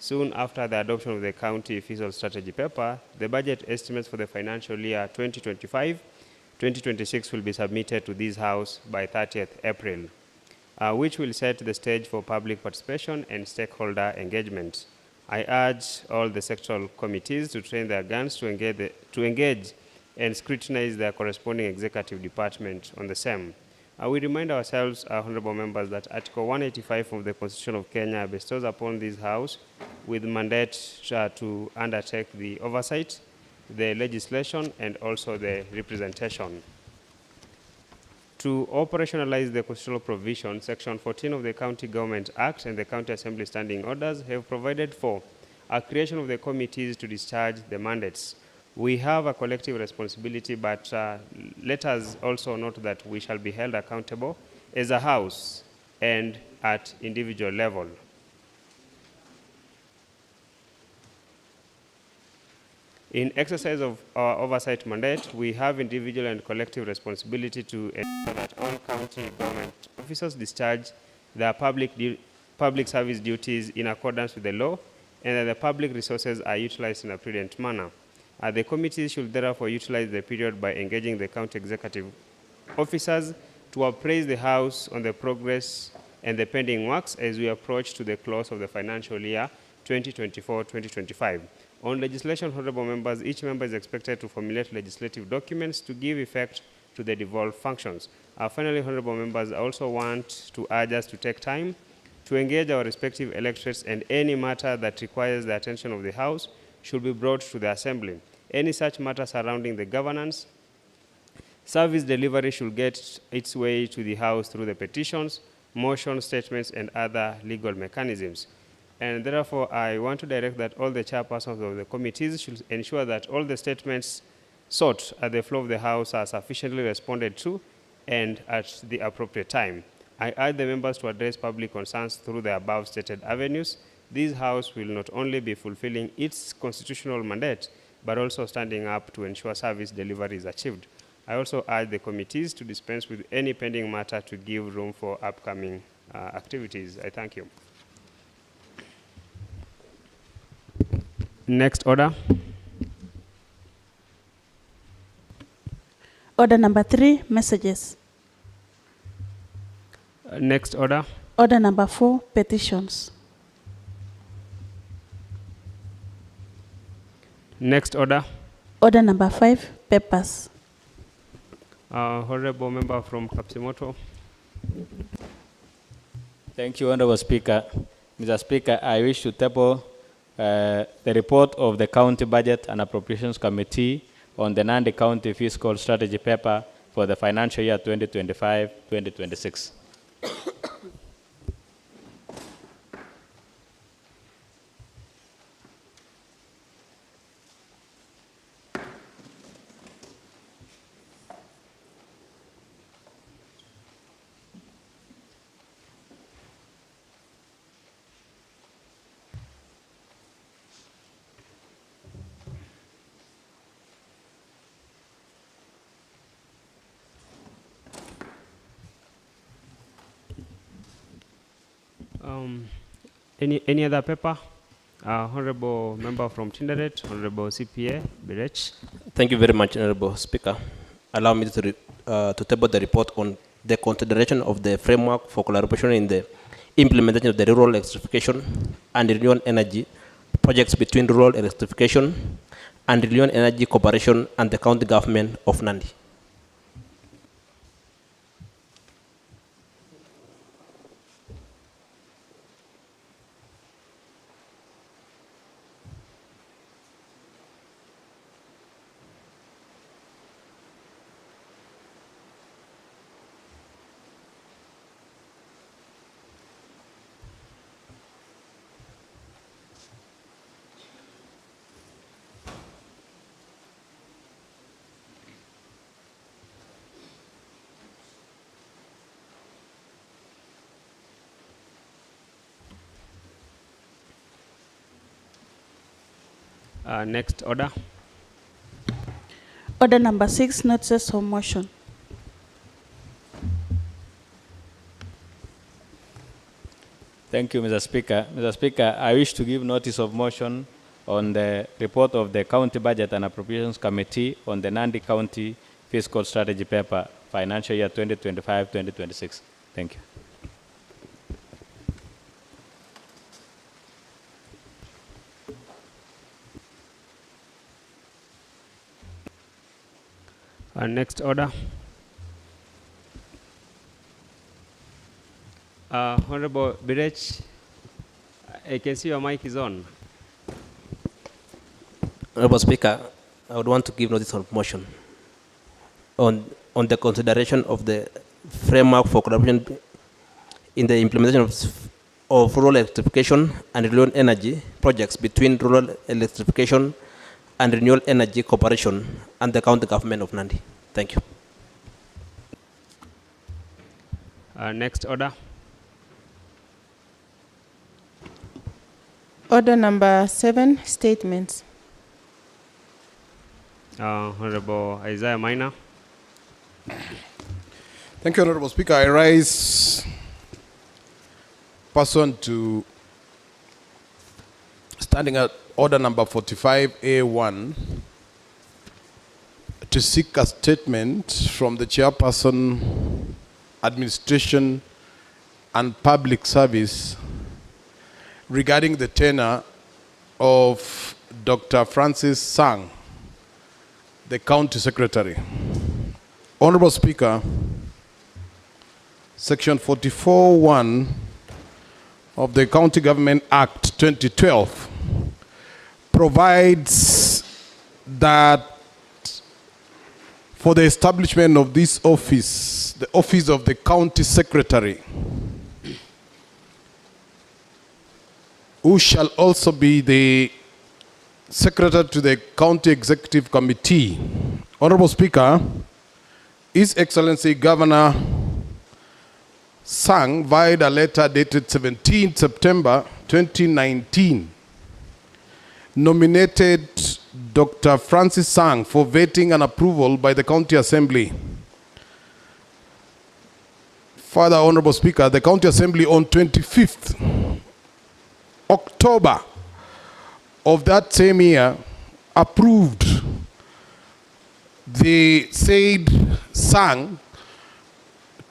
soon after the adoption of the county fiscal strategy paper, the budget estimates for the financial year 2025-2026 will be submitted to this House by 30th April, which will set the stage for public participation and stakeholder engagement. I urge all the sectoral committees to train their guns to engage and scrutinize their corresponding executive department on the same. We remind ourselves, honorable members, that Article 185 of the Constitution of Kenya bestows upon this House with mandate to undertake the oversight, the legislation, and also the representation. To operationalize the constitutional provision, Section 14 of the County Government Act and the County Assembly Standing Orders have provided for a creation of the committees to discharge the mandates. We have a collective responsibility, but let us also note that we shall be held accountable as a House and at individual level. In exercise of our oversight mandate, we have individual and collective responsibility to ensure that all county government officers discharge their public service duties in accordance with the law and that the public resources are utilized in a prudent manner. The committees should therefore utilize the period by engaging the county executive officers to appraise the House on the progress and the pending works as we approach to the close of the financial year 2024-2025. On legislation, honorable members, each member is expected to formulate legislative documents to give effect to the devolved functions. Finally, honorable members, I also want to urge us to take time to engage our respective electorates, and any matter that requires the attention of the House should be brought to the Assembly. Any such matter surrounding the governance, service delivery should get its way to the House through the petitions, motions, statements, and other legal mechanisms. And therefore, I want to direct that all the chairpersons of the committees should ensure that all the statements sought at the floor of the House are sufficiently responded to and at the appropriate time. I urge the members to address public concerns through the above stated avenues. This House will not only be fulfilling its constitutional mandate, but also standing up to ensure service delivery is achieved. I also urge the committees to dispense with any pending matter to give room for upcoming activities. I thank you. Next order. Order number 3, messages. Next order. Order number 4, petitions. Next order. Order number 5, papers. Honorable member from Kapsimoto. Thank you, Honorable Speaker. Mr. Speaker, I wish to table the report of the County Budget and Appropriations Committee on the Nandi County Fiscal Strategy Paper for the financial year 2025-2026. Any other paper? Honorable member from Tinderet, Honorable CPA Birech. Thank you very much, Honorable Speaker. Allow me to table the report on the consideration of the framework for collaboration in the implementation of the rural electrification and renewable energy projects between rural electrification and renewable energy corporation and the county government of Nandi. Next order. Order number 6, notices of motion. Thank you, Mr. Speaker. Mr. Speaker, I wish to give notice of motion on the report of the County Budget and Appropriations Committee on the Nandi County Fiscal Strategy Paper, financial year 2025-2026. Thank you. Next order. Honorable Birech, I can see your mic is on. Honorable Speaker, I would want to give notice of motion on the consideration of the framework for collaboration in the implementation of rural electrification and renewable energy projects between Rural Electrification and Renewable Energy Corporation and the county government of Nandi. Thank you. Next order. Order number 7, statements. Honorable Isaiah Minor. Thank you, Honorable Speaker. I rise pursuant to standing at order number 45A1 to seek a statement from the Chairperson, Administration and Public Service regarding the tenure of Dr. Francis Sang, the County Secretary. Honorable Speaker, Section 44(1) of the County Government Act 2012 provides that for the establishment of this office, the office of the County Secretary, who shall also be the Secretary to the County Executive Committee. Honorable Speaker, His Excellency Governor Sang, via a letter dated 17 September 2019, nominated Dr. Francis Sang for vetting and approval by the County Assembly. Further, Honorable Speaker, the County Assembly on 25th October of that same year approved the said Sang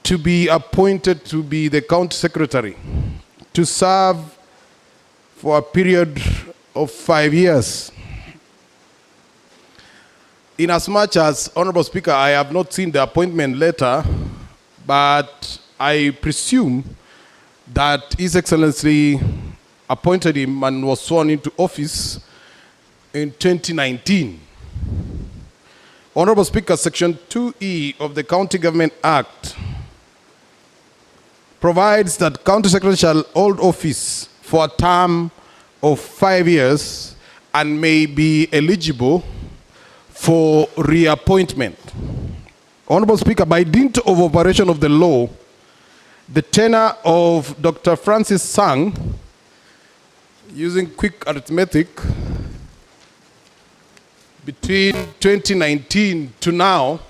to be appointed to be the County Secretary to serve for a period of 5 years. Inasmuch as, Honorable Speaker, I have not seen the appointment letter, but I presume that His Excellency appointed him and was sworn into office in 2019. Honorable Speaker, Section 2E of the County Government Act provides that County Secretary shall hold office for a term of 5 years and may be eligible for reappointment. Honorable Speaker, by dint of operation of the law, the tenure of Dr. Francis Sang, using quick arithmetic, between 2019 to now,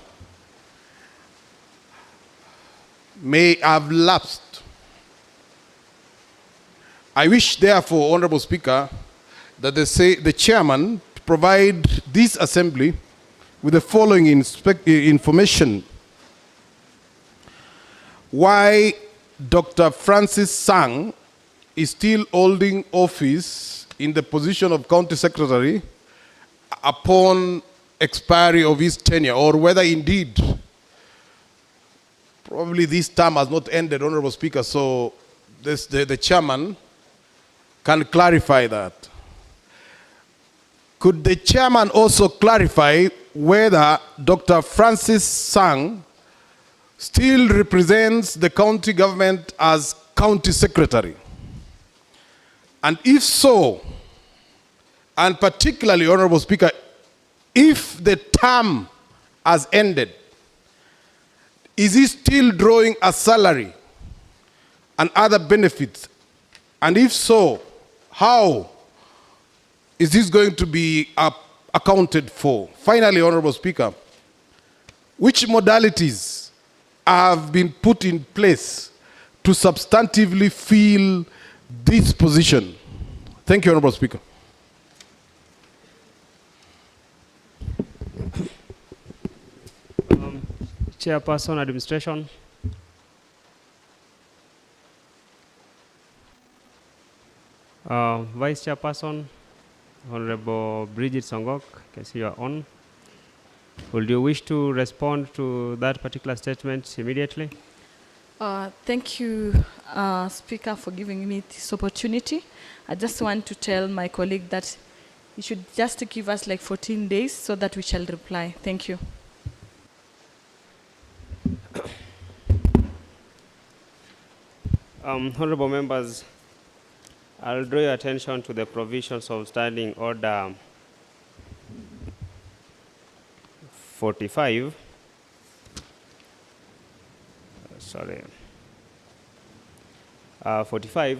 may have lapsed. I wish, therefore, Honorable Speaker, that the chairman provide this assembly with the following information. Why Dr. Francis Sang is still holding office in the position of County Secretary upon expiry of his tenure, or whether indeed probably this term has not ended, Honorable Speaker, so the chairman can clarify that. Could the chairman also clarify whether Dr. Francis Sang still represents the county government as County Secretary? And if so, and particularly, Honorable Speaker, if the term has ended, is he still drawing a salary and other benefits? And if so, how is this going to be accounted for? Finally, Honorable Speaker, which modalities have been put in place to substantively fill this position. Thank you, Honorable Speaker. Chairperson, Administration. Vice Chairperson, Honorable Bridget Songok, I can see you are on. Would you wish to respond to that particular statement immediately? Thank you, Speaker, for giving me this opportunity. I just want to tell my colleague that he should just give us like 14 days so that we shall reply. Thank you. Honorable members, I'll draw your attention to the provisions of Standing Order 45. Sorry. 45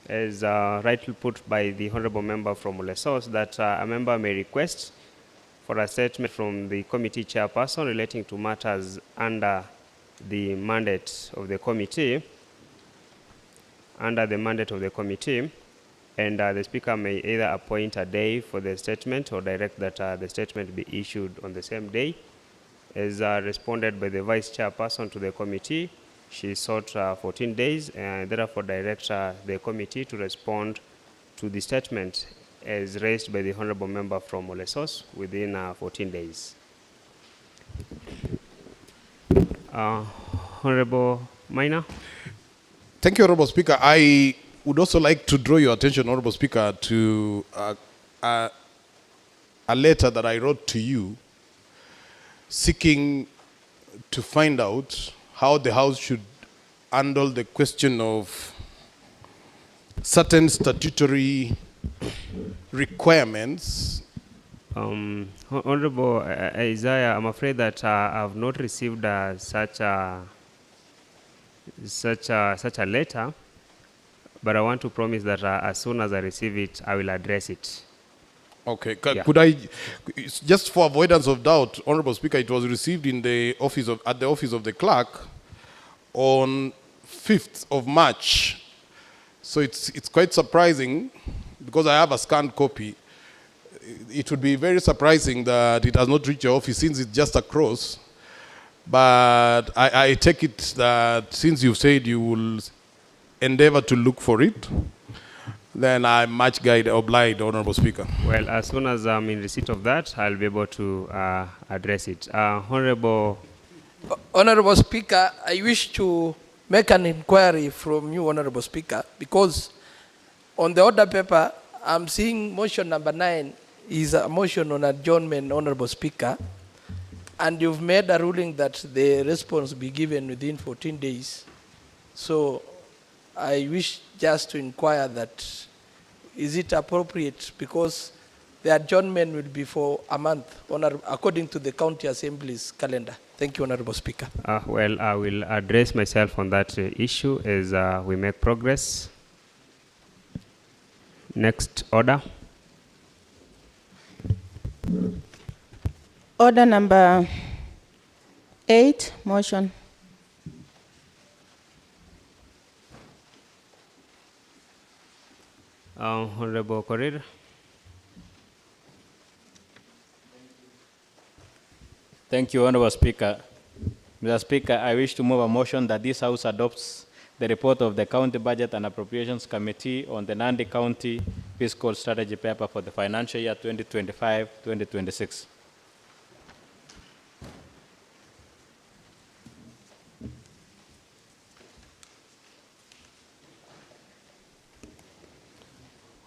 is rightly put by the Honorable Member from Lesos that a member may request for a statement from the committee chairperson relating to matters under the mandate of the committee. And the Speaker may either appoint a day for the statement or direct that the statement be issued on the same day. As responded by the Vice Chairperson to the committee, she sought 14 days and therefore directs the committee to respond to the statement as raised by the Honorable Member from Olesos within 14 days. Honorable Maina. Thank you, Honorable Speaker. I would also like to draw your attention, Honorable Speaker, to a letter that I wrote to you seeking to find out how the House should handle the question of certain statutory requirements. Honorable Isaiah, I'm afraid that I've not received such a letter, but I want to promise that as soon as I receive it, I will address it. Okay, Yeah. could I, just for avoidance of doubt, Honorable Speaker, it was received in the office of, at the office of the clerk on 5th of March. So it's quite surprising, because I have a scanned copy. It would be very surprising that it has not reached your office since it's just across. But I take it that since you've said you will endeavor to look for it, then I'm much obliged, Honorable Speaker. Well, as soon as I'm in receipt of that, I'll be able to address it. Honorable Speaker, I wish to make an inquiry from you, Honorable Speaker, because on the order paper, I'm seeing motion number 9 is a motion on adjournment, Honorable Speaker, and you've made a ruling that the response be given within 14 days. So I wish just to inquire that, is it appropriate, because the adjournment will be for a month, according to the County Assembly's calendar. Thank you, Honorable Speaker. Well, I will address myself on that issue as we make progress. Next order. Order number 8, motion. Honorable Korir. Thank you, Honorable Speaker. Mr. Speaker, I wish to move a motion that this House adopts the report of the County Budget and Appropriations Committee on the Nandi County Fiscal Strategy Paper for the financial year 2025-2026.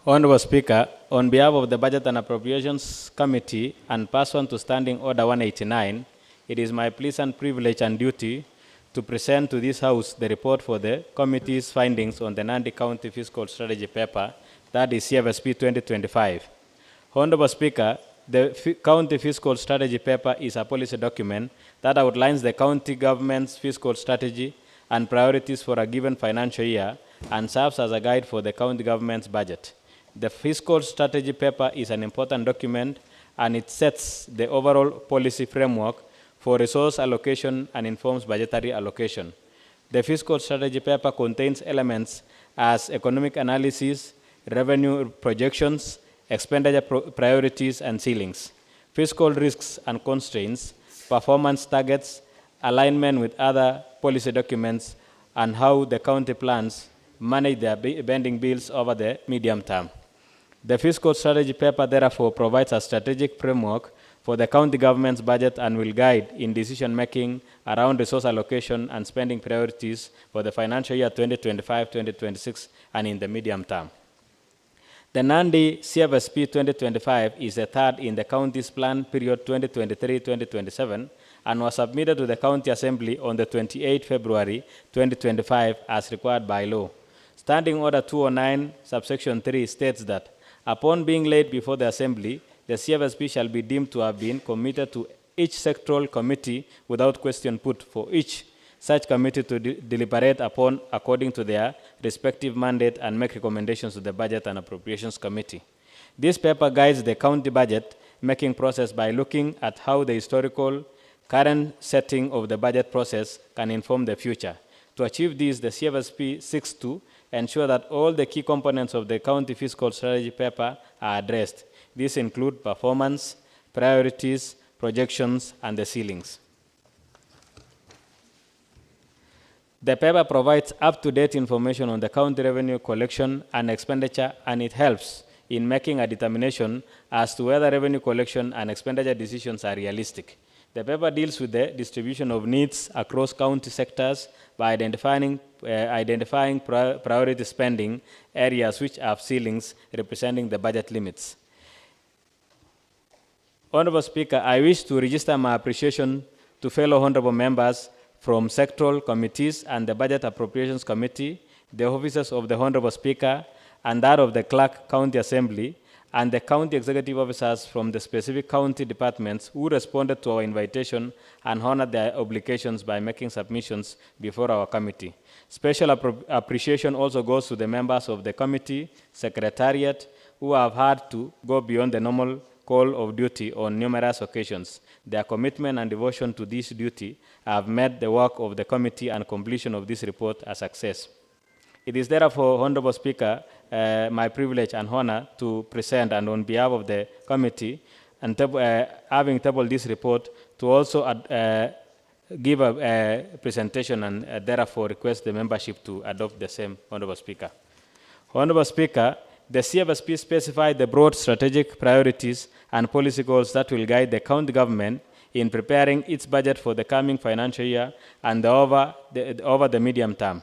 Honorable Speaker, on behalf of the Budget and Appropriations Committee and pursuant to Standing Order 189, it is my pleasant privilege and duty to present to this House the report for the committee's findings on the Nandi County Fiscal Strategy Paper, that is CFSP 2025. Honorable Speaker, the County Fiscal Strategy Paper is a policy document that outlines the county government's fiscal strategy and priorities for a given financial year and serves as a guide for the county government's budget. The Fiscal Strategy Paper is an important document, and it sets the overall policy framework for resource allocation and informs budgetary allocation. The Fiscal Strategy Paper contains elements as economic analysis, revenue projections, expenditure priorities and ceilings, fiscal risks and constraints, performance targets, alignment with other policy documents, and how the county plans manage their bending bills over the medium term. The fiscal strategy paper therefore provides a strategic framework for the county government's budget and will guide in decision-making around resource allocation and spending priorities for the financial year 2025-2026 and in the medium term. The Nandi CFSP 2025 is the third in the county's plan period 2023-2027 and was submitted to the County Assembly on the 28th February 2025 as required by law. Standing Order 209, subsection 3 states that upon being laid before the Assembly, the CFSP shall be deemed to have been committed to each sectoral committee without question put for each such committee to deliberate upon according to their respective mandate and make recommendations to the Budget and Appropriations Committee. This paper guides the county budget making process by looking at how the historical current setting of the budget process can inform the future. To achieve this, the CFSP seeks to ensure that all the key components of the county fiscal strategy paper are addressed. These include performance, priorities, projections, and the ceilings. The paper provides up-to-date information on the county revenue collection and expenditure, and it helps in making a determination as to whether revenue collection and expenditure decisions are realistic. The paper deals with the distribution of needs across county sectors by identifying priority spending areas which have ceilings representing the budget limits. Honorable Speaker, I wish to register my appreciation to fellow honorable members from sectoral committees and the Budget Appropriations Committee, the officers of the Honorable Speaker, and that of the Clerk County Assembly, and the county executive officers from the specific county departments who responded to our invitation and honored their obligations by making submissions before our committee. Special appreciation also goes to the members of the committee, secretariat, who have had to go beyond the normal call of duty on numerous occasions. Their commitment and devotion to this duty have made the work of the committee and completion of this report a success. It is therefore, Honorable Speaker, my privilege and honor to present and on behalf of the committee and having tabled this report to also give a presentation and therefore request the membership to adopt the same, Honorable Speaker. Honorable Speaker, the CFSP specified the broad strategic priorities and policy goals that will guide the county government in preparing its budget for the coming financial year and over the medium term.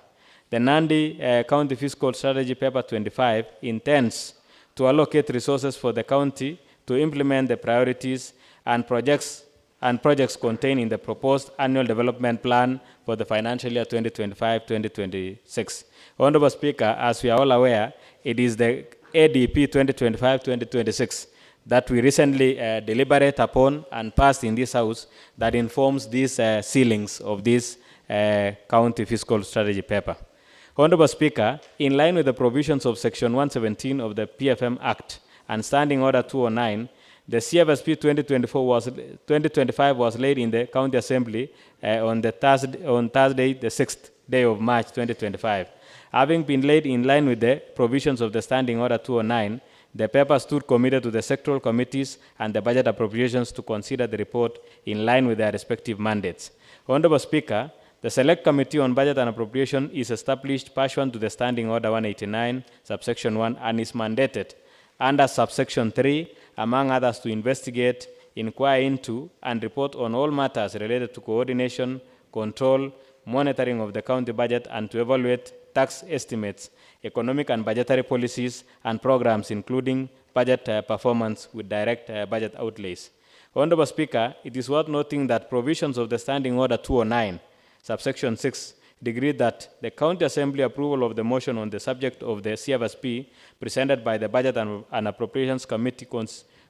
The Nandi County Fiscal Strategy Paper 25 intends to allocate resources for the county to implement the priorities and projects contained in the proposed annual development plan for the financial year 2025-2026. Honorable Speaker, as we are all aware, it is the ADP 2025-2026 that we recently deliberate upon and passed in this House that informs these ceilings of this county fiscal strategy paper. Honorable Speaker, in line with the provisions of Section 117 of the PFM Act and Standing Order 209, the CFSP 2025 was laid in the County Assembly on Thursday, the 6th day of March 2025. Having been laid in line with the provisions of the Standing Order 209, the paper stood committed to the sectoral committees and the budget appropriations to consider the report in line with their respective mandates. Honorable Speaker, the Select Committee on Budget and Appropriation is established pursuant to the Standing Order 189, subsection 1, and is mandated under subsection 3, among others, to investigate, inquire into, and report on all matters related to coordination, control, monitoring of the county budget, and to evaluate tax estimates, economic and budgetary policies, and programs, including budget performance with direct budget outlays. Honorable Speaker, it is worth noting that provisions of the Standing Order 209, subsection 6, decreed that the County Assembly approval of the motion on the subject of the CFSP presented by the Budget and Appropriations Committee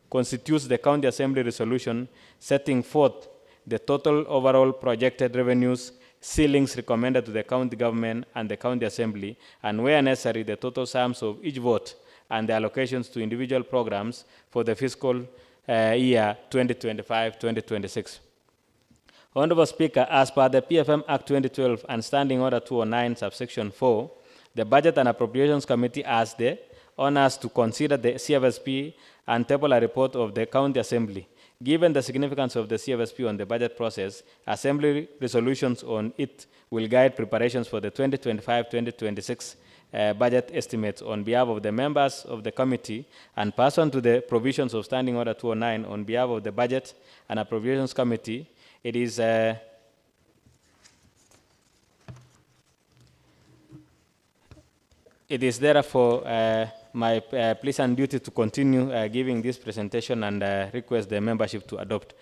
constitutes the County Assembly resolution setting forth the total overall projected revenues, ceilings recommended to the county government and the County Assembly, and where necessary, the total sums of each vote and the allocations to individual programs for the fiscal year 2025-2026. Honorable Speaker, as per the PFM Act 2012 and Standing Order 209, subsection 4, The Budget and Appropriations Committee has the honors to consider the CFSP and table a report of the County Assembly. Given the significance of the CFSP on the budget process, Assembly resolutions on it will guide preparations for the 2025-2026 budget estimates on behalf of the members of the committee and pursuant to the provisions of Standing Order 209 on behalf of the Budget and Appropriations Committee. It is therefore my pleasant duty to continue giving this presentation and request the membership to adopt.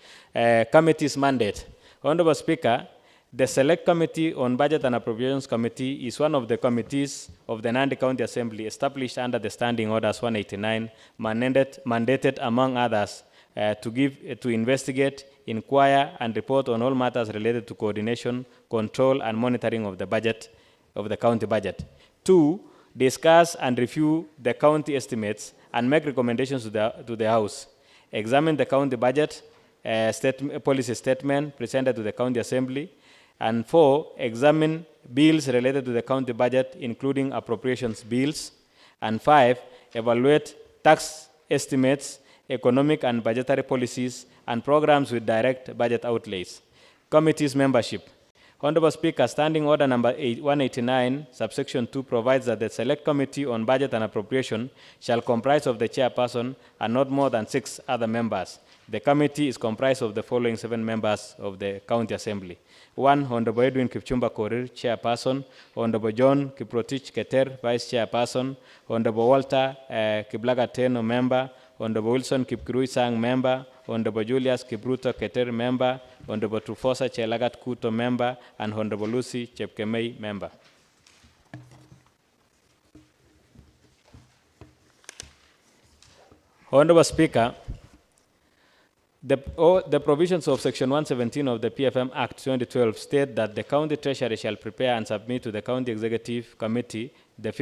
Committee's mandate. Honorable Speaker, the Select Committee on Budget and Appropriations Committee is one of the committees of the Nandi County Assembly established under the Standing Orders 189, mandated among others to investigate, inquire, and report on all matters related to coordination, control, and monitoring of the budget, of the county budget. 2, discuss and review the county estimates and make recommendations to the House. Examine the county budget policy statement presented to the County Assembly. And 4, examine bills related to the county budget, including appropriations bills. And 5, evaluate tax estimates, economic and budgetary policies, and programs with direct budget outlays. Committee's membership. Honorable Speaker, Standing Order number 189, subsection 2 provides that the Select Committee on Budget and Appropriation shall comprise of the chairperson and not more than 6 other members. The committee is comprised of the following 7 members of the County Assembly. 1, Honorable Edwin Kipchumba Korir, chairperson. Honorable John Kiprotich Keter, vice chairperson. Honorable Walter Kiblagateno, member. Honorable Wilson Kipkirui Sang, member. Honorable Julius Kibruto Keter, member. Honorable Trufosa Chelagat Kuto, member. And Honorable Lucy Chepkemei, member. Honorable Speaker, the provisions of Section 117 of the PFM Act 2012 state that the County Treasury shall prepare and submit to the County Executive Committee the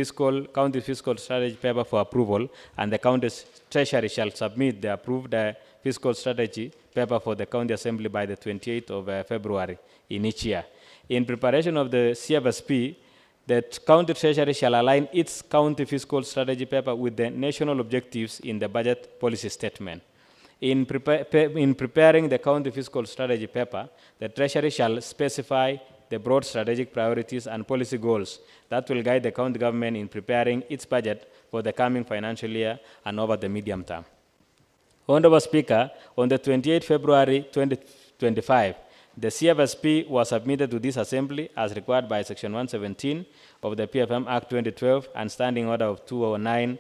County Fiscal Strategy paper for approval, and the County Treasury shall submit the approved Fiscal Strategy paper for the County Assembly by the 28th of February in each year. In preparation of the CFSP, the County Treasury shall align its County Fiscal Strategy paper with the national objectives in the budget policy statement. In preparing the County Fiscal Strategy paper, the Treasury shall specify the broad strategic priorities and policy goals that will guide the county government in preparing its budget for the coming financial year and over the medium term. Honorable Speaker, on the 28th February 2025, the CFSP was submitted to this Assembly as required by Section 117 of the PFM Act 2012 and Standing Order of 209,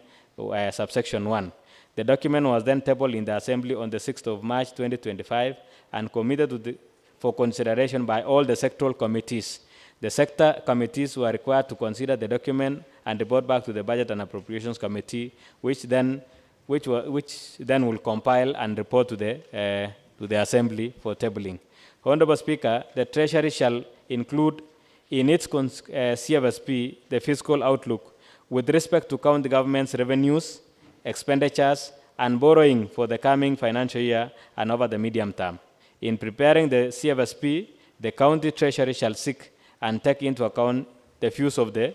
subsection 1. The document was then tabled in the Assembly on the 6th of March 2025 and committed for consideration by all the sectoral committees. The sector committees were required to consider the document and report back to the Budget and Appropriations Committee, which then will compile and report to the Assembly for tabling. Honorable Speaker, the Treasury shall include in its CFSP the fiscal outlook with respect to county government's revenues, expenditures, and borrowing for the coming financial year and over the medium term. In preparing the CFSP, the County Treasury shall seek and take into account the views of the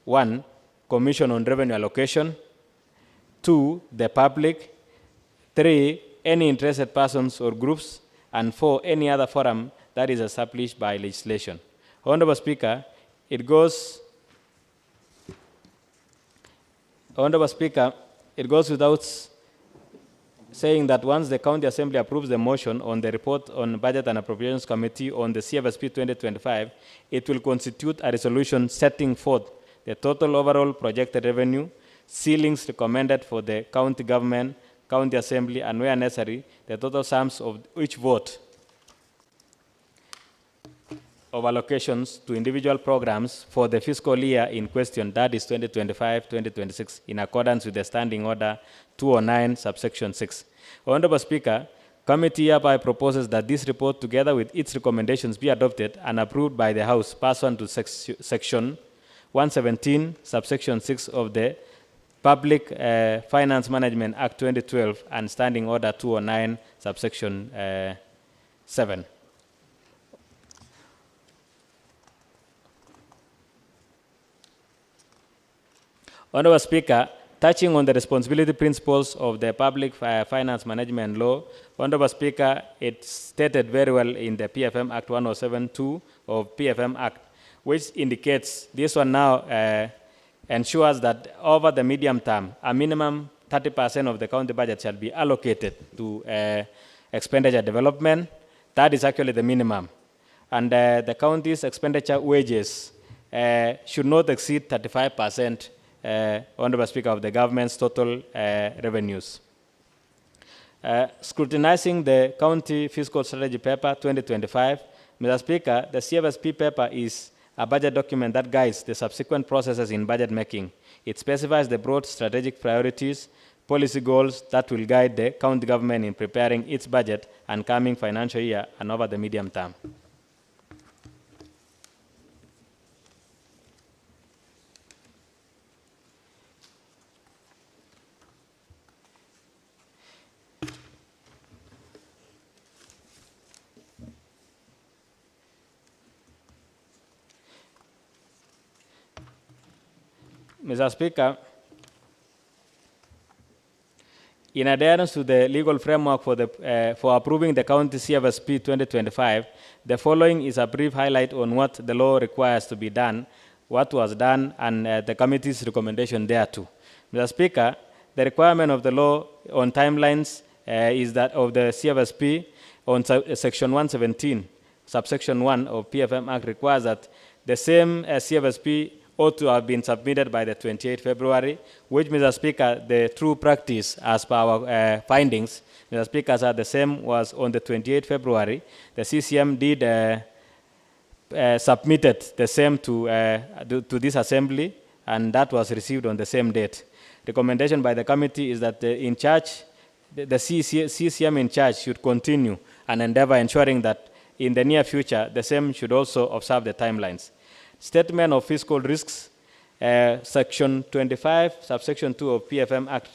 1, Commission on Revenue Allocation, 2, the public, 3, any interested persons or groups, and 4, any other forum that is established by legislation. Honorable Speaker, it goes without saying that once the County Assembly approves the motion on the report on Budget and Appropriations Committee on the CFSP 2025, it will constitute a resolution setting forth the total overall projected revenue, ceilings recommended for the county government, county assembly, and where necessary, the total sums of each vote of allocations to individual programs for the fiscal year in question, that is 2025-2026, in accordance with the Standing Order 209, subsection 6. Honorable Speaker, committee hereby proposes that this report, together with its recommendations, be adopted and approved by the House pursuant to Section 117, subsection 6 of the Public Finance Management Act 2012 and Standing Order 209, subsection 7. Honorable Speaker, touching on the responsibility principles of the public finance management law, Honorable Speaker, it's stated very well in the PFM Act 107(2) of PFM Act, which indicates this one now ensures that over the medium term, a minimum 30% of the county budget shall be allocated to expenditure development. That is actually the minimum. And the county's expenditure wages should not exceed 35%, Honorable Speaker, of the government's total revenues. Scrutinizing the county fiscal strategy paper 2025, Mr. Speaker, the CFSP paper is a budget document that guides the subsequent processes in budget making. It specifies the broad strategic priorities, policy goals that will guide the county government in preparing its budget and coming financial year and over the medium term. Mr. Speaker, in adherence to the legal framework for approving the county CFSP 2025, the following is a brief highlight on what the law requires to be done, what was done, and the committee's recommendation thereto. Mr. Speaker, the requirement of the law on timelines is that of the CFSP on Section 117, subsection 1 of PFM Act requires that the same CFSP ought to have been submitted by the 28th February, which, Mr. Speaker, the true practice as per our findings, Mr. Speaker, are the same was on the 28th February. The CCM did submitted the same to this assembly, and that was received on the same date. Recommendation by the committee is that the CCM in charge should continue and endeavor ensuring that in the near future, the same should also observe the timelines. Statement of fiscal risks, Section 25, subsection 2 of PFM Act,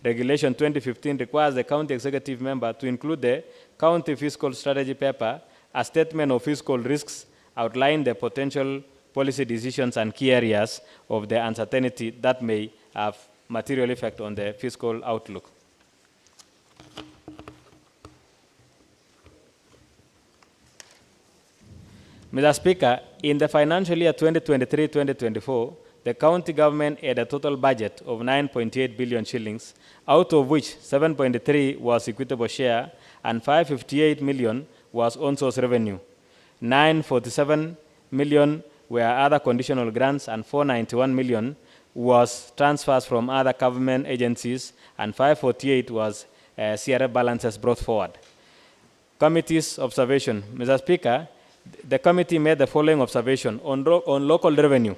Regulation 2015 requires the county executive member to include the county fiscal strategy paper, a statement of fiscal risks, outline the potential policy decisions and key areas of the uncertainty that may have material effect on the fiscal outlook. Mr. Speaker, in the financial year 2023-2024, the county government had a total budget of 9.8 billion shillings, out of which 7.3 was equitable share and 558 million was on-source revenue. 947 million were other conditional grants and 491 million was transfers from other government agencies and 548 was CRF balances brought forward. Committee's observation. Mr. Speaker, the committee made the following observation on local revenue.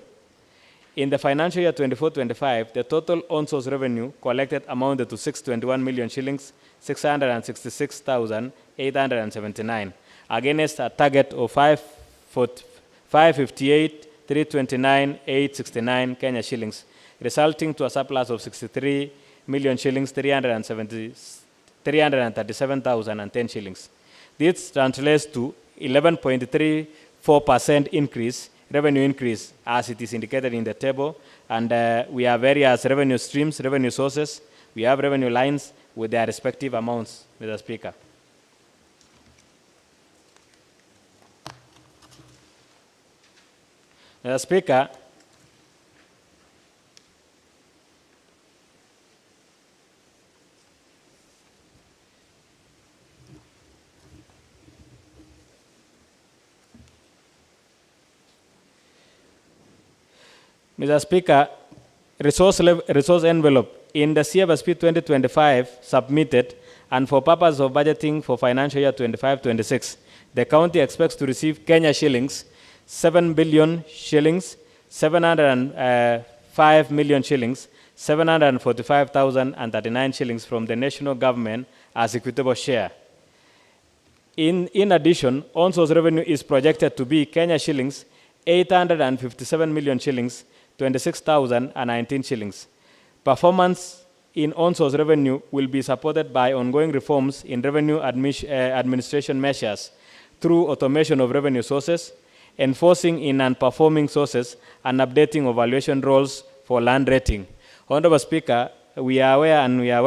In the financial year 24-25, the total on-source revenue collected amounted to 621 million shillings, 666,879, against a target of 558,329,869 Kenya shillings, resulting to a surplus of 63 million shillings, 337,010 shillings. This translates to 11.34% increase, revenue increase, as it is indicated in the table. And we have various revenue streams, revenue sources. We have revenue lines with their respective amounts, Mr. Speaker. Mr. Speaker, Mr. Speaker, resource envelope in the CFSP 2025 submitted and for purpose of budgeting for financial year 25-26, the county expects to receive Kenya shillings 7 billion shillings, 705 million shillings, 745,039 shillings from the national government as equitable share. In addition, on-source revenue is projected to be Kenya shillings 857 million shillings, 26,019 shillings. Performance in on-source revenue will be supported by ongoing reforms in revenue administration measures through automation of revenue sources, enforcing in non-performing sources, and updating evaluation roles for land rating. Honorable Speaker, we are aware and we are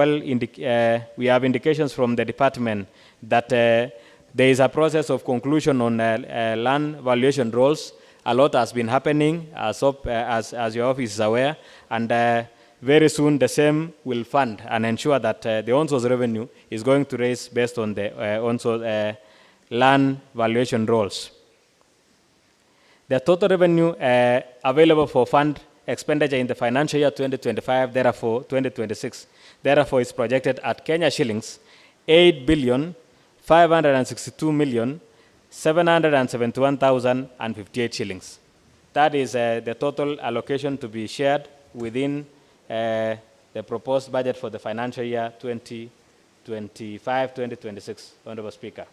we have indications from the department that there is a process of conclusion on land valuation roles. A lot has been happening, as your office is aware, and very soon the same will fund and ensure that the ONSO's revenue is going to raise based on the ONSO land valuation roles. The total revenue available for fund expenditure in the financial year 2025, therefore 2026, therefore is projected at Kenya shillings 8,562,771,058 shillings. That is the total allocation to be shared within the proposed budget for the financial year 2025-2026, Honorable Speaker.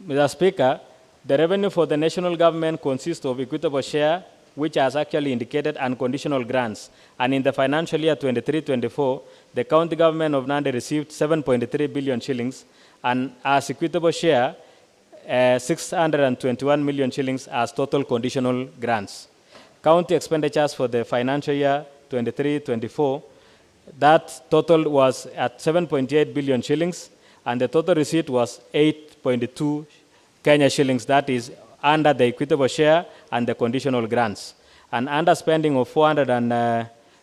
Mr. Speaker, the revenue for the national government consists of equitable share, which has actually indicated unconditional grants. And in the financial year 23-24, the county government of Nandi received 7.3 billion shillings, and as equitable share, 621 million shillings as total conditional grants. County expenditures for the financial year 23-24, that total was at 7.8 billion shillings, and the total receipt was 8.2 Kenya shillings, that is under the equitable share and the conditional grants. An underspending of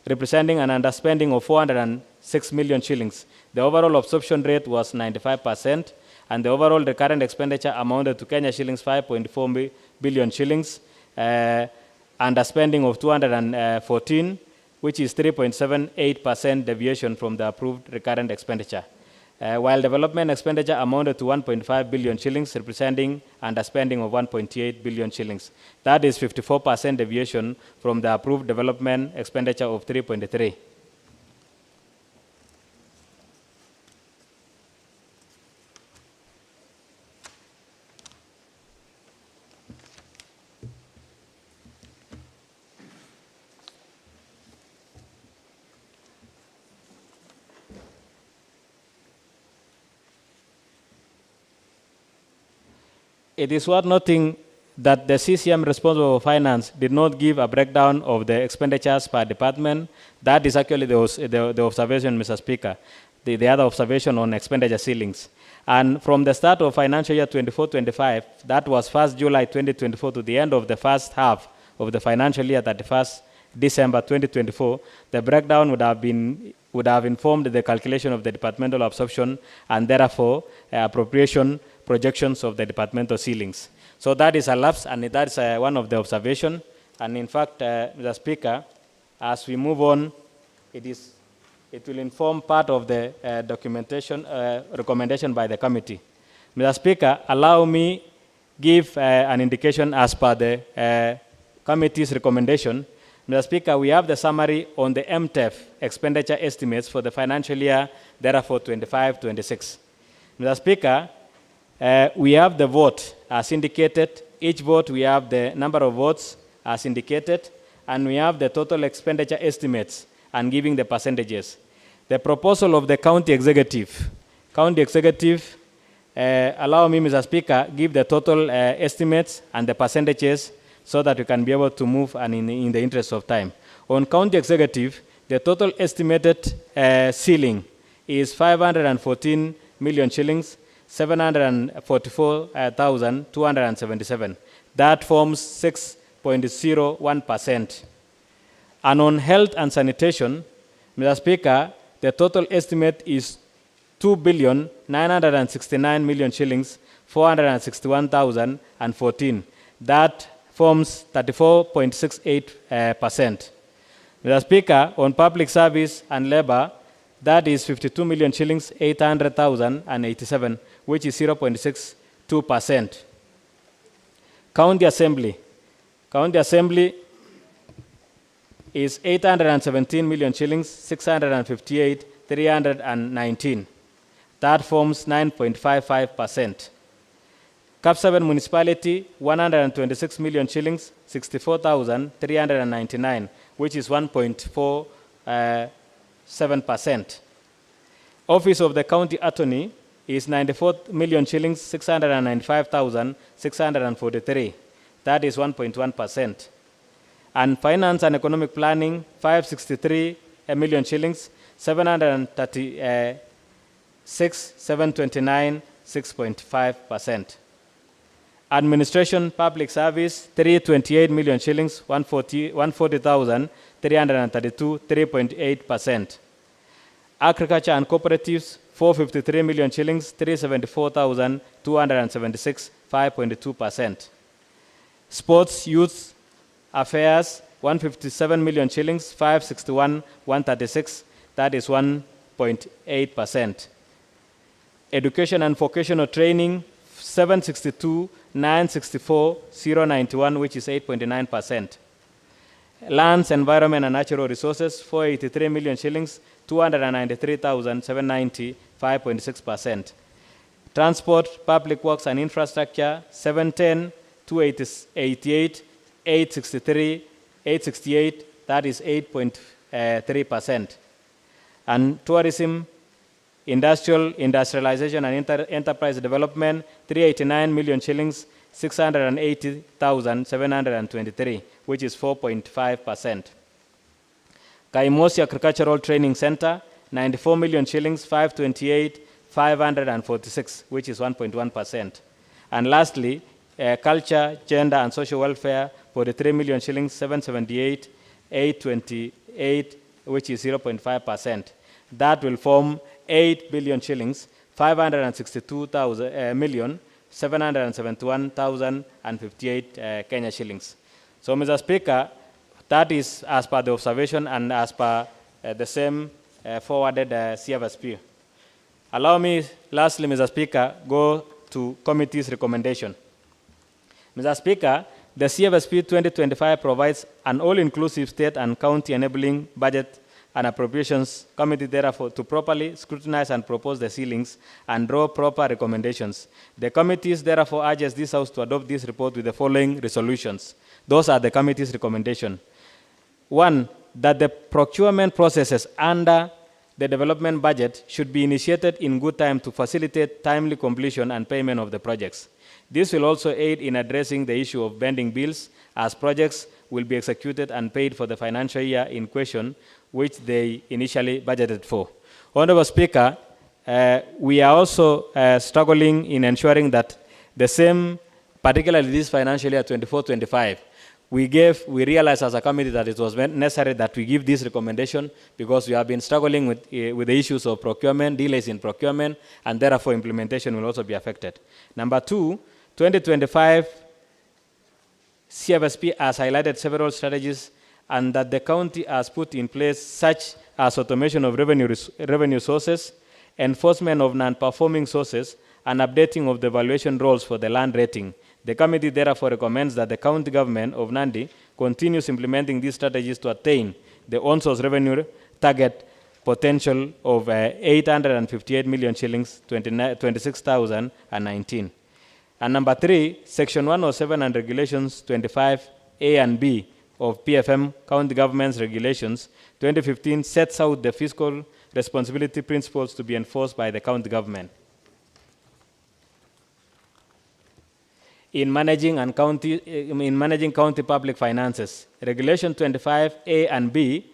representing an underspending of 406 million shillings. The overall absorption rate was 95%, and the overall recurrent expenditure amounted to Kenya shillings 5.4 billion shillings, underspending of 214, which is 3.78% deviation from the approved recurrent expenditure. While development expenditure amounted to 1.5 billion shillings, representing underspending of 1.8 billion shillings. That is 54% deviation from the approved development expenditure of 3.3. It is worth noting that the CCM responsible for finance did not give a breakdown of the expenditures per department. That is actually the observation, Mr. Speaker, the other observation on expenditure ceilings. And from the start of financial year 24-25, that was 1st July 2024 to the end of the first half of the financial year 31st December 2024, the breakdown would have informed the calculation of the departmental absorption and therefore appropriation projections of the departmental ceilings. So that is a lapse, and that is one of the observations. And in fact, Mr. Speaker, as we move on, it will inform part of the documentation recommendation by the committee. Mr. Speaker, allow me give an indication as per the committee's recommendation. Mr. Speaker, we have the summary on the MTEF expenditure estimates for the financial year, therefore 25-26. Mr. Speaker, we have the vote as indicated. Each vote we have the number of votes as indicated, and we have the total expenditure estimates and giving the percentages. The proposal of the county executive, allow me, Mr. Speaker, give the total estimates and the percentages so that we can be able to move and in the interest of time. On county executive, the total estimated ceiling is 514 million shillings, 744,277. That forms 6.01%. And on health and sanitation, Mr. Speaker, the total estimate is 2,969 million shillings, 461,014. That forms 34.68%. Mr. Speaker, on public service and labor, that is 52 million shillings, 800,087, which is 0.62%. County Assembly, is 817 million shillings, 658,319. That forms 9.55%. Kapsabet municipality, 126 million shillings, 64,399, which is 1.47%. Office of the county attorney is 94 million shillings, 695,643. That is 1.1%. And finance and economic planning, 563 million shillings, 729, 6.5%. Administration public service, 328 million shillings, 140,332, 3.8%. Agriculture and cooperatives, 453 million shillings, 374,276, 5.2%. Sports, youth affairs, 157 million shillings, 561, 136, that is 1.8%. Education and vocational training, 762, 964, 091, which is 8.9%. Lands, environment, and natural resources, 483 million shillings, 293,790, 5.6%. Transport, public works, and infrastructure, 710, 288, 863, 868, that is 8.3%. And tourism, industrialization and enterprise development, 389 million shillings, 680,723, which is 4.5%. Kaimosi Agricultural Training Center, 94 million shillings, 528, 546, which is 1.1%. And lastly, culture, gender, and social welfare, 43 million shillings, 778, 828, which is 0.5%. That will form 8 billion shillings, 562 million, 771,058 Kenya shillings. So, Mr. Speaker, that is as per the observation and as per the same forwarded CFSP. Allow me, lastly, Mr. Speaker, go to committee's recommendation. Mr. Speaker, the CFSP 2025 provides an all-inclusive state and county enabling budget and appropriations committee therefore to properly scrutinize and propose the ceilings and draw proper recommendations. The committees therefore urges this House to adopt this report with the following resolutions. Those are the committee's recommendations. 1, that the procurement processes under the development budget should be initiated in good time to facilitate timely completion and payment of the projects. This will also aid in addressing the issue of pending bills, as projects will be executed and paid for the financial year in question, which they initially budgeted for. Honorable Speaker, we are also struggling in ensuring that the same, particularly this financial year 24-25, we realized as a committee that it was necessary that we give this recommendation because we have been struggling with the issues of procurement, delays in procurement, and therefore implementation will also be affected. Number 2, 2025 CFSP has highlighted several strategies and that the county has put in place such as automation of revenue sources, enforcement of non-performing sources, and updating of the valuation roles for the land rating. The committee therefore recommends that the county government of Nandi continues implementing these strategies to attain the on-source revenue target potential of 858 million shillings, 26,019. And number 3, Section 107 and Regulations 25A and B of PFM County Government's Regulations 2015 sets out the fiscal responsibility principles to be enforced by the county government in managing county public finances. Regulation 25A and B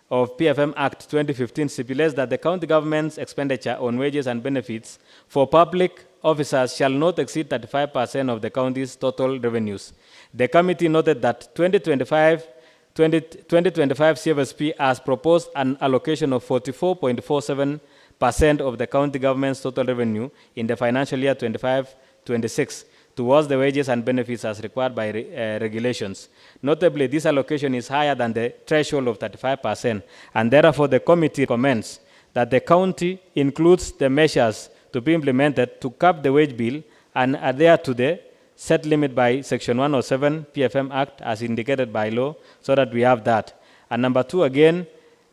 of PFM Act 2015 stipulates that the county government's expenditure on wages and benefits for public officers shall not exceed 35% of the county's total revenues. The committee noted that 2025 CFSP has proposed an allocation of 44.47% of the county government's total revenue in the financial year 25-26 towards the wages and benefits as required by regulations. Notably, this allocation is higher than the threshold of 35%, and therefore the committee recommends that the county includes the measures to be implemented to cap the wage bill and adhere to the set limit by Section 107 PFM Act as indicated by law, so that we have that. And number two, again,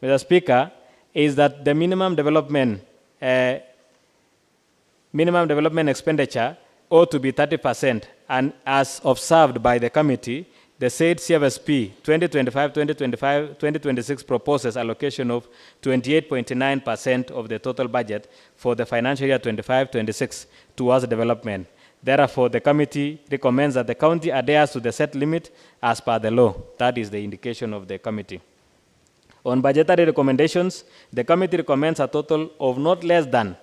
Mr. Speaker, is that the minimum development expenditure ought to be 30%, and as observed by the committee, the said CFSP 2025-2026 proposes allocation of 28.9% of the total budget for the financial year 25-26 towards development. Therefore, the committee recommends that the county adheres to the set limit as per the law. That is the indication of the committee. On budgetary recommendations, the committee recommends a total of not less than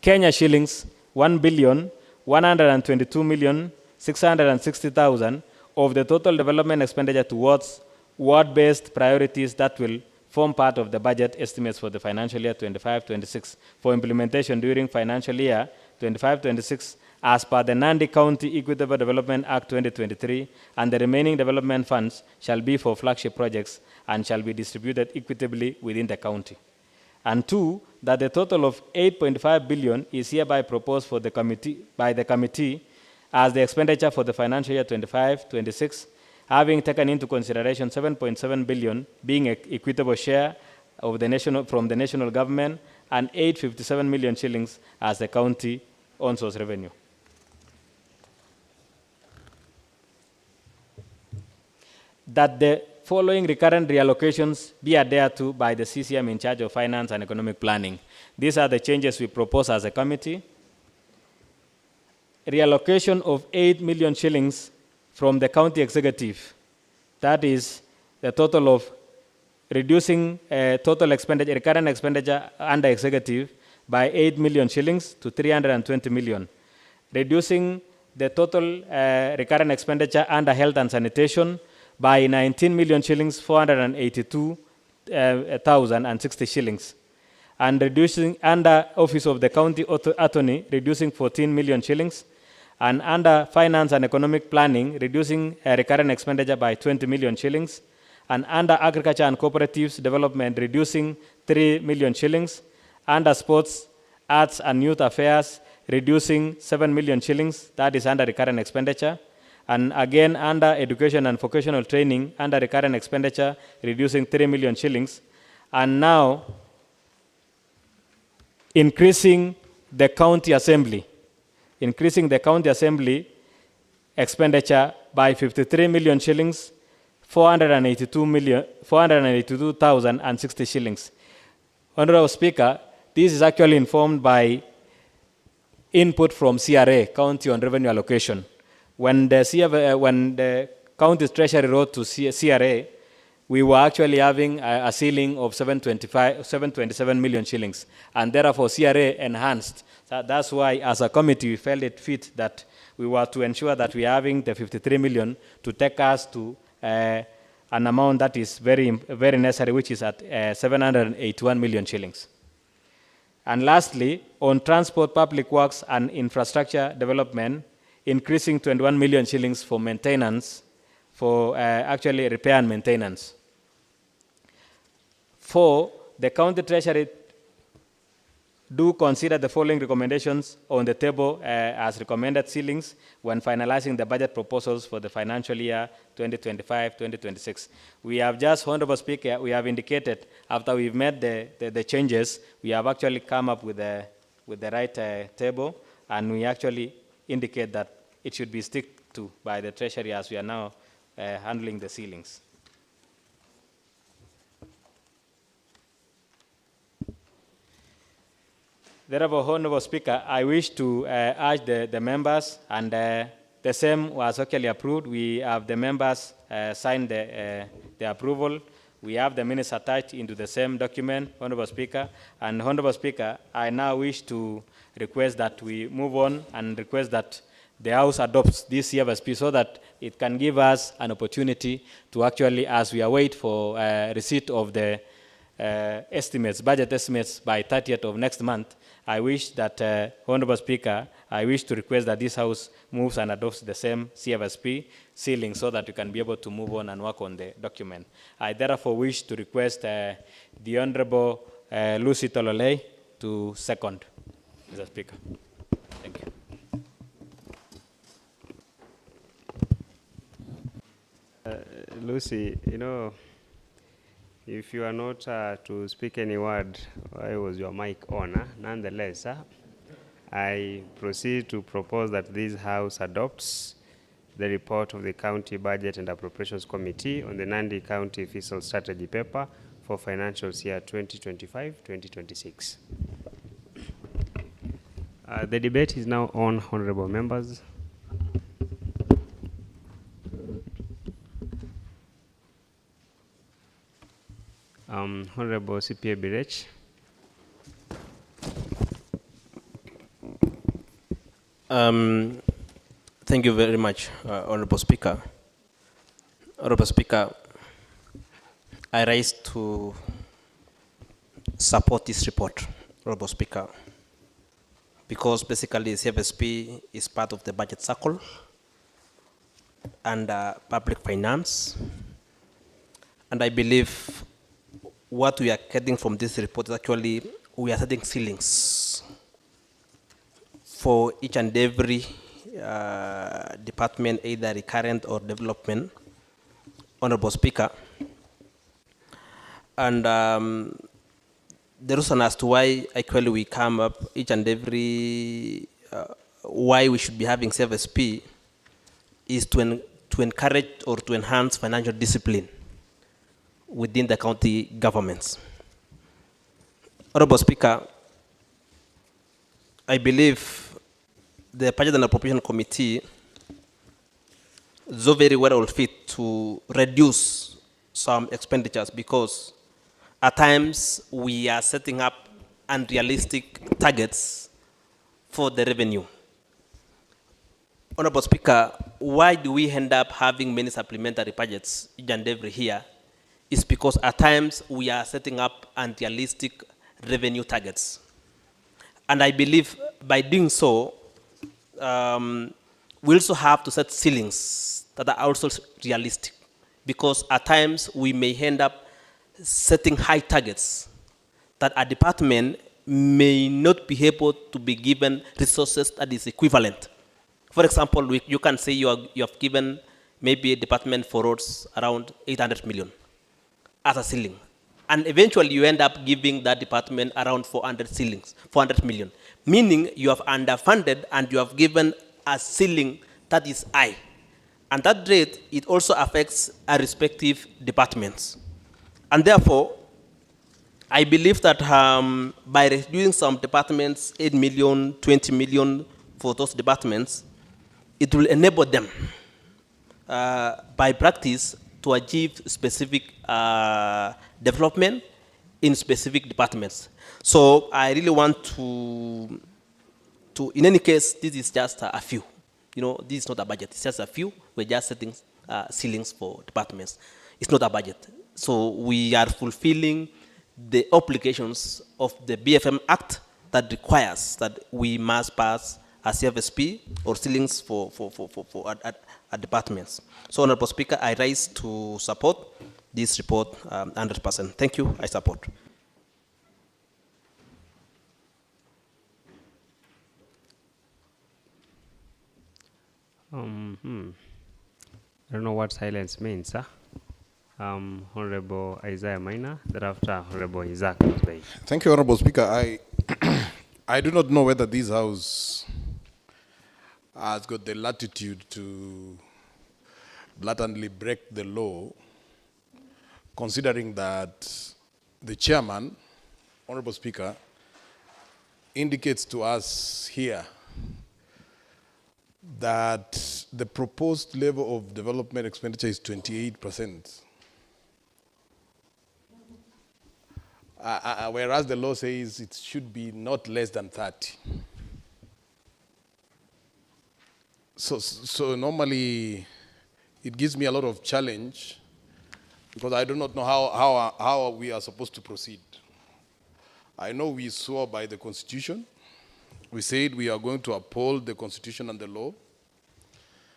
Kenya shillings 1,122,660,000 of the total development expenditure towards ward-based priorities that will form part of the budget estimates for the financial year 25-26 for implementation during financial year 25-26 as per the Nandi County Equitable Development Act 2023, and the remaining development funds shall be for flagship projects and shall be distributed equitably within the county. And two, that the total of 8.5 billion is hereby proposed for the committee, by the committee as the expenditure for the financial year 25-26, having taken into consideration 7.7 billion being an equitable share of the from the national government and 857 million shillings as the county on-source revenue. That the following recurrent reallocations be adhered to by the CCM in charge of finance and economic planning. These are the changes we propose as a committee. Reallocation of 8 million shillings from the county executive. That is the total of reducing total expenditure, recurrent expenditure under executive by 8 million shillings to 320 million. Reducing the total recurrent expenditure under health and sanitation by 19 million shillings, 482,060 shillings. And reducing under Office of the County Attorney, reducing 14 million shillings. And under Finance and Economic Planning, reducing recurrent expenditure by 20 million shillings. And under Agriculture and Cooperatives Development, reducing 3 million shillings. Under Sports, Arts and Youth Affairs, reducing 7 million shillings. That is under recurrent expenditure. And again, under Education and Vocational Training, under recurrent expenditure, reducing 3 million shillings. And now, increasing the county assembly. Increasing the county assembly expenditure by 53 million shillings, 482,060 shillings. Honorable Speaker, this is actually informed by input from CRA, County on Revenue Allocation. When the county's treasury wrote to CRA, we were actually having a ceiling of 727 million shillings, and therefore CRA enhanced. That's why, as a committee, we felt it fit that we were to ensure that we are having the 53 million to take us to an amount that is very, very necessary, which is at 781 million shillings. And lastly, on transport, public works, and infrastructure development, increasing 21 million shillings for maintenance, for actually repair and maintenance. For the county treasury, do consider the following recommendations on the table as recommended ceilings when finalizing the budget proposals for the financial year 2025-2026. We have just, Honorable Speaker, we have indicated after we've made the changes, we have actually come up with the right table, and we actually indicate that it should be stick to by the Treasury as we are now handling the ceilings. Therefore, Honorable Speaker, I wish to urge the members, and the same was actually approved. We have the members sign the approval. We have the minutes attached into the same document, Honorable Speaker. And Honorable Speaker, I now wish to request that we move on and request that the House adopts this CFSP so that it can give us an opportunity to actually, as we await for receipt of the estimates, budget estimates by 30th of next month, I wish that, Honorable Speaker, I wish to request that this House moves and adopts the same CFSP ceiling so that we can be able to move on and work on the document. I therefore wish to request the Honorable Lucy Tololei to second, Mr. Speaker. Thank you. Lucy, you know, If you are not to speak any word, why was your mic on? Nonetheless, I proceed to propose that this House adopts the report of the County Budget and Appropriations Committee on the Nandi County Fiscal Strategy Paper for financial year 2025-2026. The debate is now on, honorable members. Honorable CPA Birech. Thank you very much, Honorable Speaker. Honorable Speaker, I rise to support this report, Honorable Speaker, because basically CFSP is part of the budget circle and public finance. And I believe what we are getting from this report is actually we are setting ceilings for each and every department, either recurrent or development, Honorable Speaker. And the reason as to why actually we come up each and every, why we should be having CFSP is to encourage or to enhance financial discipline within the county governments. Honorable Speaker, I believe the Budget and Appropriation Committee is very well fit to reduce some expenditures because at times we are setting up unrealistic targets for the revenue. Honorable Speaker, why do we end up having many supplementary budgets each and every year? It's because at times we are setting up unrealistic revenue targets. And I believe by doing so, we also have to set ceilings that are also realistic, because at times we may end up setting high targets that a department may not be able to be given resources that is equivalent. For example, you can say you have given maybe a department for roads around 800 million as a ceiling. And eventually you end up giving that department around 400 million, meaning you have underfunded and you have given a ceiling that is high. And that rate, it also affects our respective departments. And therefore, I believe that by reducing some departments, 8 million, 20 million for those departments, it will enable them by practice to achieve specific development in specific departments. So I really want to in any case, this is just a few. You know, this is not a budget, it's just a few. We're just setting ceilings for departments. It's not a budget. So we are fulfilling the obligations of the BFM Act that requires that we must pass a CFSP or ceilings for departments. So, Honorable Speaker, I rise to support this report 100%. Thank you. I support. I don't know what silence means, sir. Honorable Isaiah Minor, thereafter Honorable Isaac Mosbey. Thank you, Honorable Speaker. I do not know whether this House has got the latitude to blatantly break the law, considering that the chairman, Honorable Speaker, indicates to us here that the proposed level of development expenditure is 28%. Whereas the law says it should be not less than 30. So normally it gives me a lot of challenge because I do not know how we are supposed to proceed. I know we swore by the Constitution. We said we are going to uphold the Constitution and the law.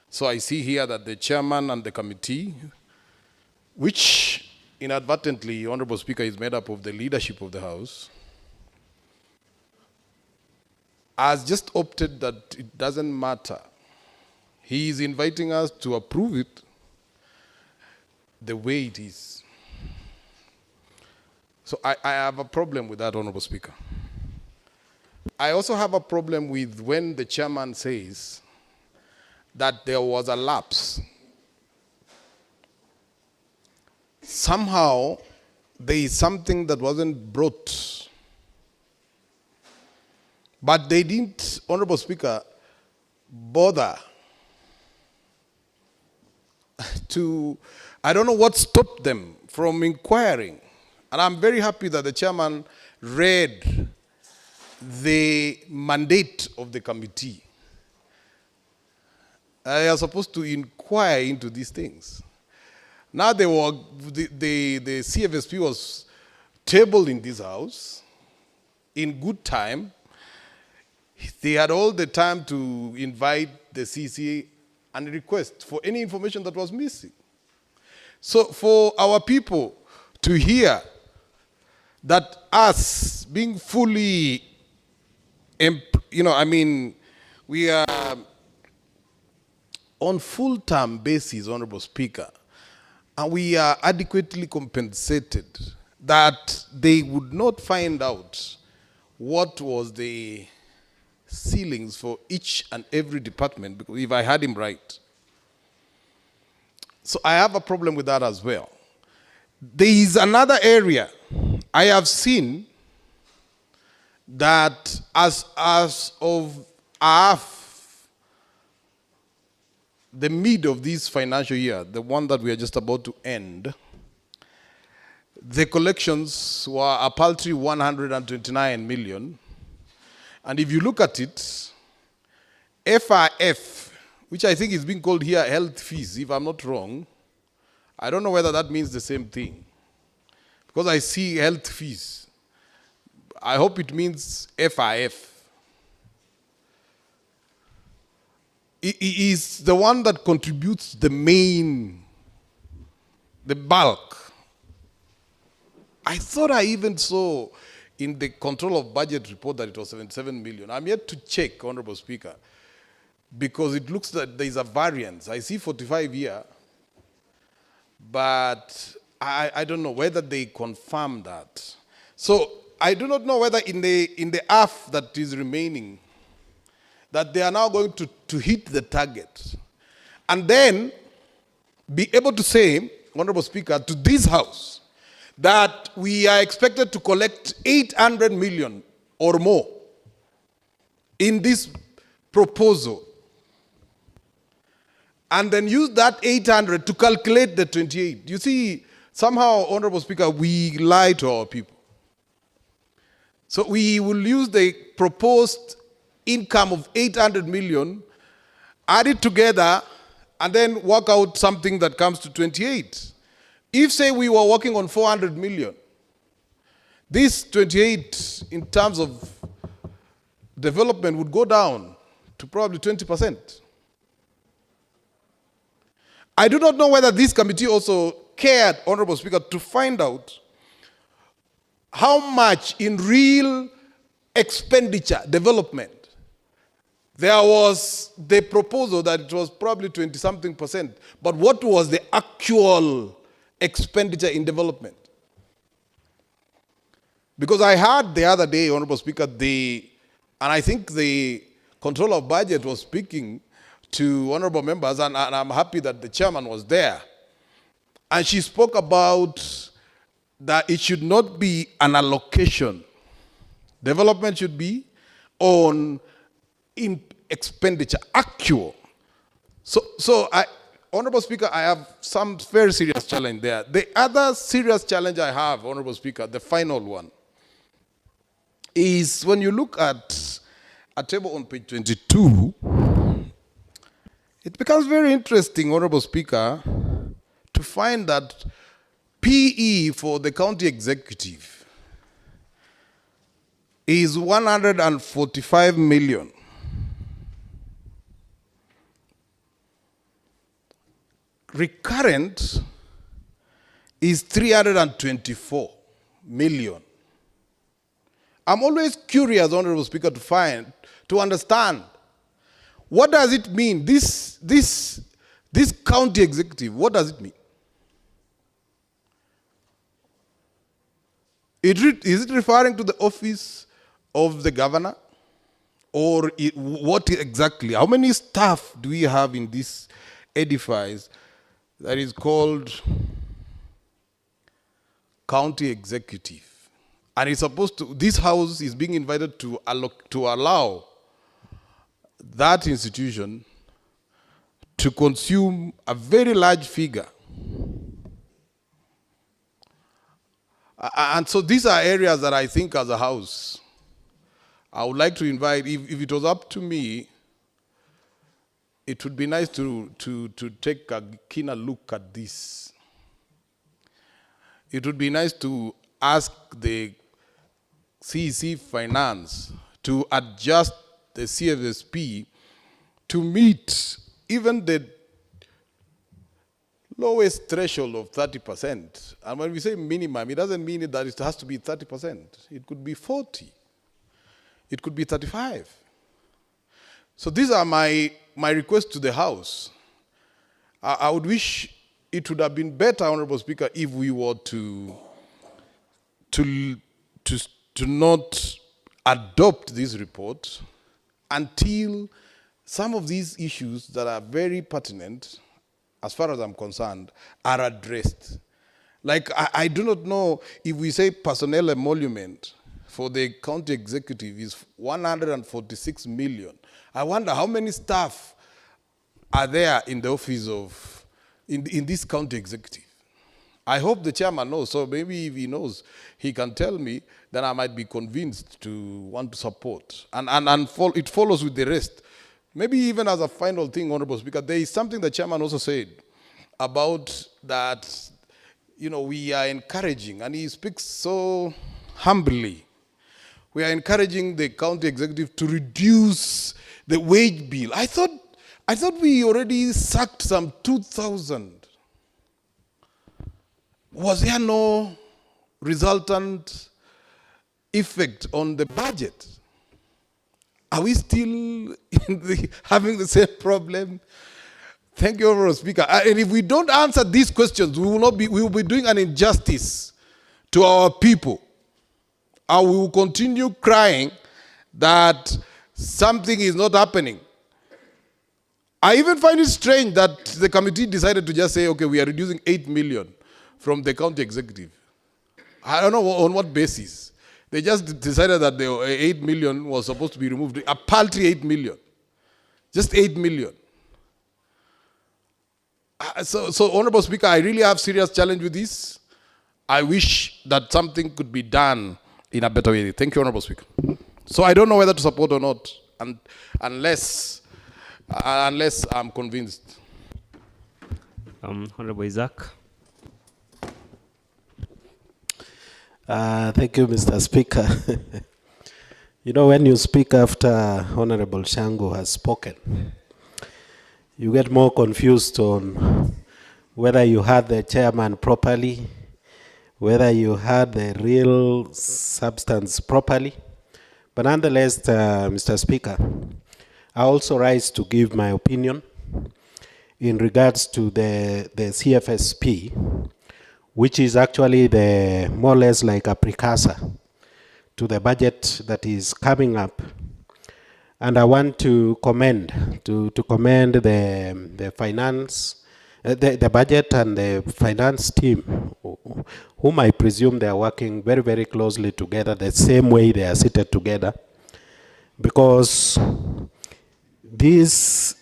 So I see here that the chairman and the committee, which inadvertently, Honorable Speaker, is made up of the leadership of the House, has just opted that it doesn't matter. He is inviting us to approve it the way it is. So I have a problem with that, Honorable Speaker. I also have a problem with when the chairman says that there was a lapse. Somehow, there is something that wasn't brought. But they didn't, Honorable Speaker, bother to, I don't know what stopped them from inquiring. And I'm very happy that the chairman read the mandate of the committee. They are supposed to inquire into these things. Now the CFSP was tabled in this house in good time. They had all the time to invite the CC and request for any information that was missing. So for our people to hear that us being fully, we are on full-term basis, Honorable Speaker, and we are adequately compensated, that they would not find out what was the ceilings for each and every department, because if I had him right. So I have a problem with that as well. There is another area I have seen that as of half the mid of this financial year, the one that we are just about to end, the collections were a paltry 129 million. And if you look at it, FRF, which I think is being called here health fees, if I'm not wrong, I don't know whether that means the same thing. Because I see health fees. I hope it means FRF. It is the one that contributes the bulk. I thought I even saw in the control of budget report that it was 77 million. I'm yet to check, Honorable Speaker, because it looks like there is a variance. I see 45 here, but I don't know whether they confirm that. So I do not know whether in the half that is remaining, that they are now going to hit the target. And then be able to say, Honorable Speaker, to this House, that we are expected to collect 800 million or more in this proposal. And then use that 800 to calculate the 28. You see, somehow, Honorable Speaker, we lie to our people. So we will use the proposed income of 800 million, add it together, and then work out something that comes to 28. If, say, we were working on 400 million, this 28 in terms of development would go down to probably 20%. I do not know whether this committee also cared, Honorable Speaker, to find out how much in real expenditure, development, there was the proposal that it was probably 20-something%, but what was the actual expenditure in development? Because I heard the other day, Honorable Speaker, and I think the controller of budget was speaking to honorable members, and I'm happy that the chairman was there. And she spoke about that it should not be an allocation. Development should be on in expenditure, actual. So Honorable Speaker, I have some very serious challenge there. The other serious challenge I have, Honorable Speaker, the final one, is when you look at a table on page 22, it becomes very interesting, Honorable Speaker, to find that PE for the county executive is 145 million. Recurrent is 324 million. I'm always curious, Honorable Speaker, to understand, what does it mean? This county executive, what does it mean? Is it referring to the office of the governor? Or what exactly? How many staff do we have in this edifice that is called county executive? And it's supposed to, this house is being invited to allow that institution to consume a very large figure. And so these are areas that I think as a house, I would like to invite, if it was up to me, it would be nice to take a keener look at this. It would be nice to ask the CEC Finance to adjust the CFSP to meet even the lowest threshold of 30%. And when we say minimum, it doesn't mean that it has to be 30%. It could be 40. It could be 35. So these are my requests to the House. I would wish it would have been better, Honorable Speaker, if we were to not adopt this report until some of these issues that are very pertinent, as far as I'm concerned, are addressed. Like, I do not know if we say personnel emolument for the county executive is 146 million. I wonder how many staff are there in the office of, in this county executive. I hope the chairman knows, so maybe if he knows, he can tell me, then I might be convinced to want to support. And it follows with the rest. Maybe even as a final thing, Honorable Speaker, there is something the chairman also said about that, you know, we are encouraging, and he speaks so humbly. We are encouraging the county executive to reduce the wage bill. I thought we already sacked some 2,000. Was there no resultant effect on the budget? Are we still having the same problem? Thank you, Honorable Speaker. And if we don't answer these questions, we will be doing an injustice to our people. And we will continue crying that something is not happening. I even find it strange that the committee decided to just say, okay, we are reducing 8 million from the county executive. I don't know on what basis. They just decided that the 8 million was supposed to be removed. A paltry 8 million. Just 8 million. So, Honorable Speaker, I really have serious challenge with this. I wish that something could be done in a better way. Thank you, Honorable Speaker. So I don't know whether to support or not, unless I'm convinced. Honorable Isaac. Thank you, Mr. Speaker. You know, when you speak after Honorable Shango has spoken, you get more confused on whether you heard the chairman properly, whether you heard the real substance properly. But nonetheless, Mr. Speaker, I also rise to give my opinion in regards to the CFSP, which is actually more or less like a precursor to the budget that is coming up. And I want to commend the finance, the budget and the finance team, whom I presume they are working very, very closely together, the same way they are seated together, because this,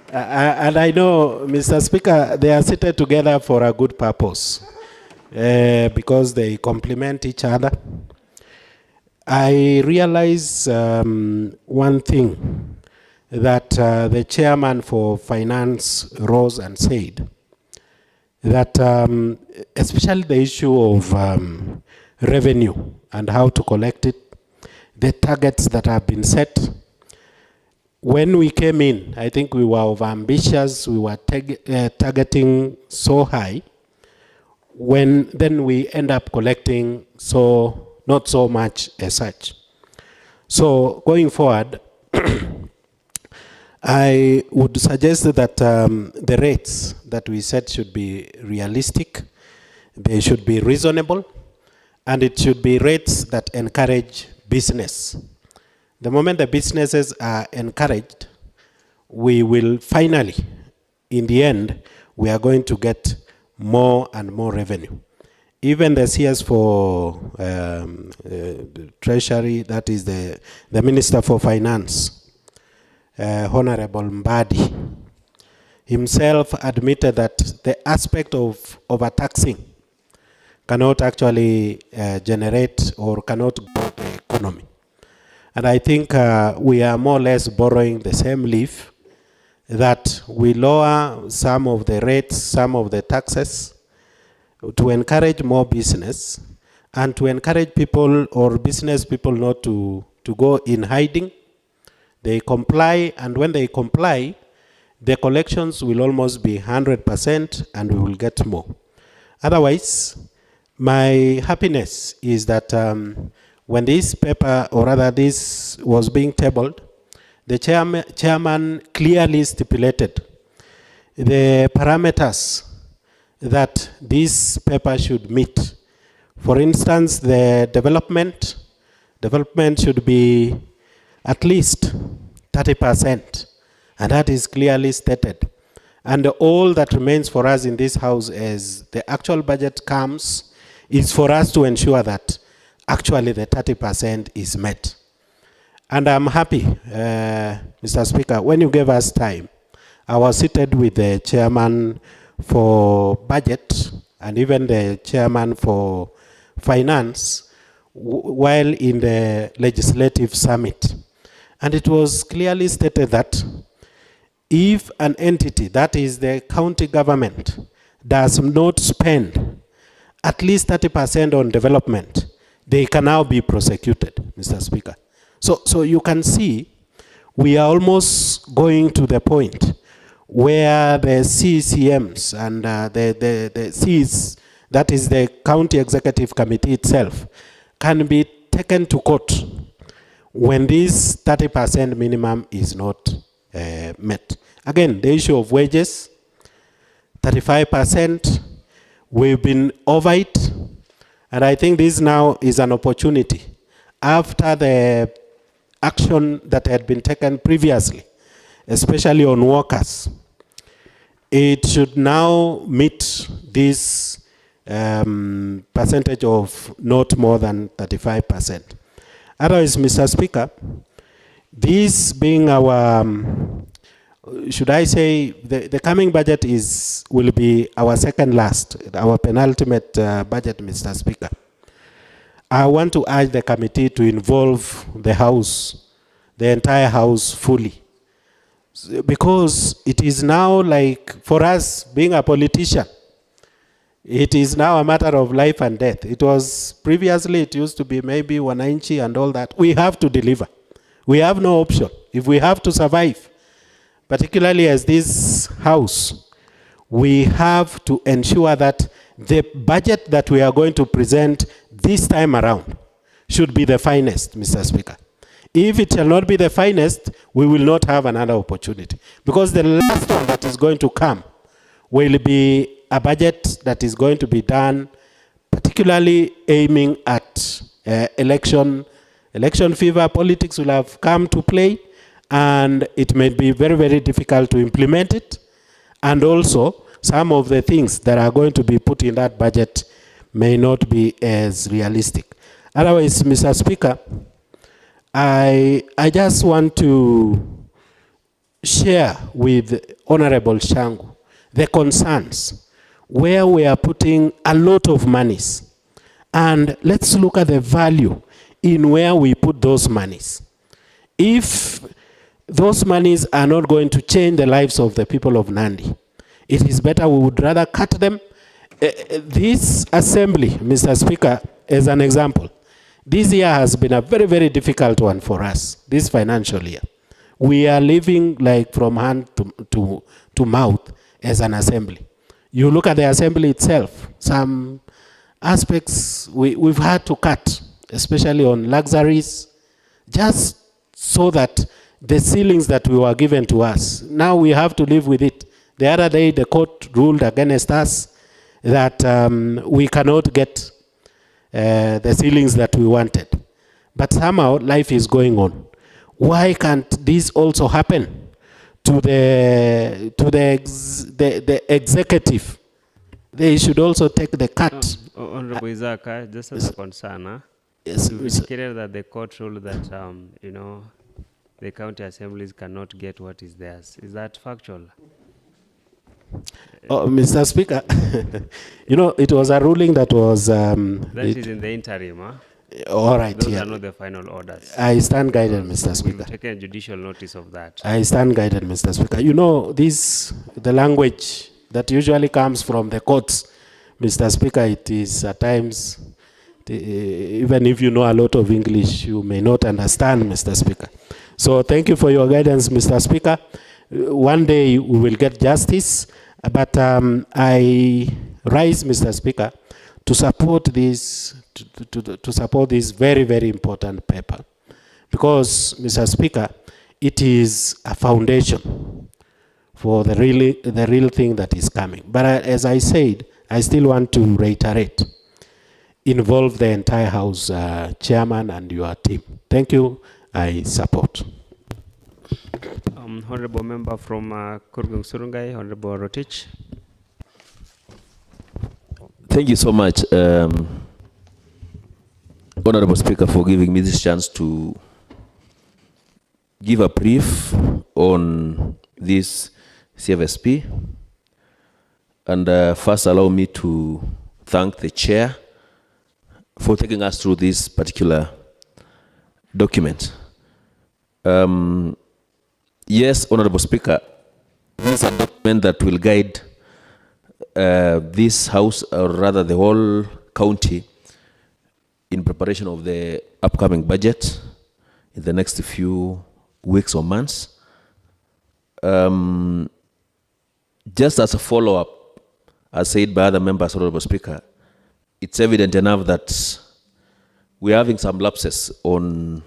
and I know, Mr. Speaker, they are seated together for a good purpose, because they complement each other. I realize one thing, that the chairman for finance rose and said that especially the issue of revenue and how to collect it, the targets that have been set. When we came in, I think we were overambitious, we were targeting so high, then we end up collecting not so much as such. So going forward, I would suggest that the rates that we set should be realistic. They should be reasonable, and it should be rates that encourage business. The moment the businesses are encouraged, we will finally, in the end, we are going to get more and more revenue. Even the CS for Treasury, that is the Minister for Finance, Honorable Mbadi, himself admitted that the aspect of overtaxing cannot actually generate or cannot grow the economy. And I think we are more or less borrowing the same leaf, that we lower some of the rates, some of the taxes, to encourage more business and to encourage people or business people not to go in hiding. They comply, and when they comply, the collections will almost be 100% and we will get more. Otherwise, my happiness is that when this paper, or rather this was being tabled, the chairman clearly stipulated the parameters that this paper should meet. For instance, the development should be at least 30%, and that is clearly stated. And all that remains for us in this house as the actual budget comes is for us to ensure that actually the 30% is met. And I'm happy, Mr. Speaker, when you gave us time, I was seated with the chairman for budget and even the chairman for finance while in the legislative summit. And it was clearly stated that if an entity, that is the county government, does not spend at least 30% on development, they can now be prosecuted, Mr. Speaker. So you can see we are almost going to the point where the CCMs and the Cs, that is the County Executive Committee itself, can be taken to court when this 30% minimum is not met. Again, the issue of wages, 35%, we've been over it, and I think this now is an opportunity after the action that had been taken previously, especially on workers. It should now meet this percentage of not more than 35%. Otherwise, Mr. Speaker, this being our, should I say, the coming budget will be our second last, our penultimate budget, Mr. Speaker. I want to urge the committee to involve the House, the entire House fully. Because it is now like, for us being a politician, it is now a matter of life and death. It was, previously it used to be maybe wananchi and all that. We have to deliver. We have no option. If we have to survive, particularly as this House, we have to ensure that the budget that we are going to present this time around should be the finest, Mr. Speaker. If it shall not be the finest, we will not have another opportunity. Because the last one that is going to come will be a budget that is going to be done particularly aiming at election fever. Politics will have come to play, and it may be very, very difficult to implement it. And also, some of the things that are going to be put in that budget may not be as realistic. Otherwise, Mr. Speaker, I just want to share with Honorable Shangu the concerns where we are putting a lot of monies. And let's look at the value in where we put those monies. If those monies are not going to change the lives of the people of Nandi, it is better we would rather cut them. This assembly, Mr. Speaker, as an example, this year has been a very, very difficult one for us, this financial year. We are living like from hand to mouth as an assembly. You look at the assembly itself, some aspects we've had to cut, especially on luxuries, just so that the ceilings that we were given to us, now we have to live with it. The other day, the court ruled against us that we cannot get the ceilings that we wanted. But somehow life is going on. Why can't this also happen to the executive? They should also take the cut. Honorable Isaka, just as a concern, Yes, you indicated that the court ruled that the county assemblies cannot get what is theirs. Is that factual? Oh, Mr. Speaker, it was a ruling that was... That is in the interim, huh? All right, Those yeah. are not the final orders. I stand guided, Mr. Speaker. We've taken judicial notice of that. I stand guided, Mr. Speaker. The language that usually comes from the courts, Mr. Speaker, it is at times, even if you know a lot of English, you may not understand, Mr. Speaker. So thank you for your guidance, Mr. Speaker. One day we will get justice, but I rise, Mr. Speaker, to support this, to support this very, very important paper. Because, Mr. Speaker, it is a foundation for the real thing that is coming. But as I said, I still want to reiterate, involve the entire House chairman and your team. Thank you. I support. Honorable member from Kurgung Surungai, Honorable Rotich. Thank you so much, Honorable Speaker, for giving me this chance to give a brief on this CFSP. And first allow me to thank the chair for taking us through this particular document. Yes, Honorable Speaker, this is a document that will guide this House, or rather the whole county, in preparation of the upcoming budget in the next few weeks or months. Just as a follow-up, as said by other members, Honorable Speaker, it's evident enough that we are having some lapses on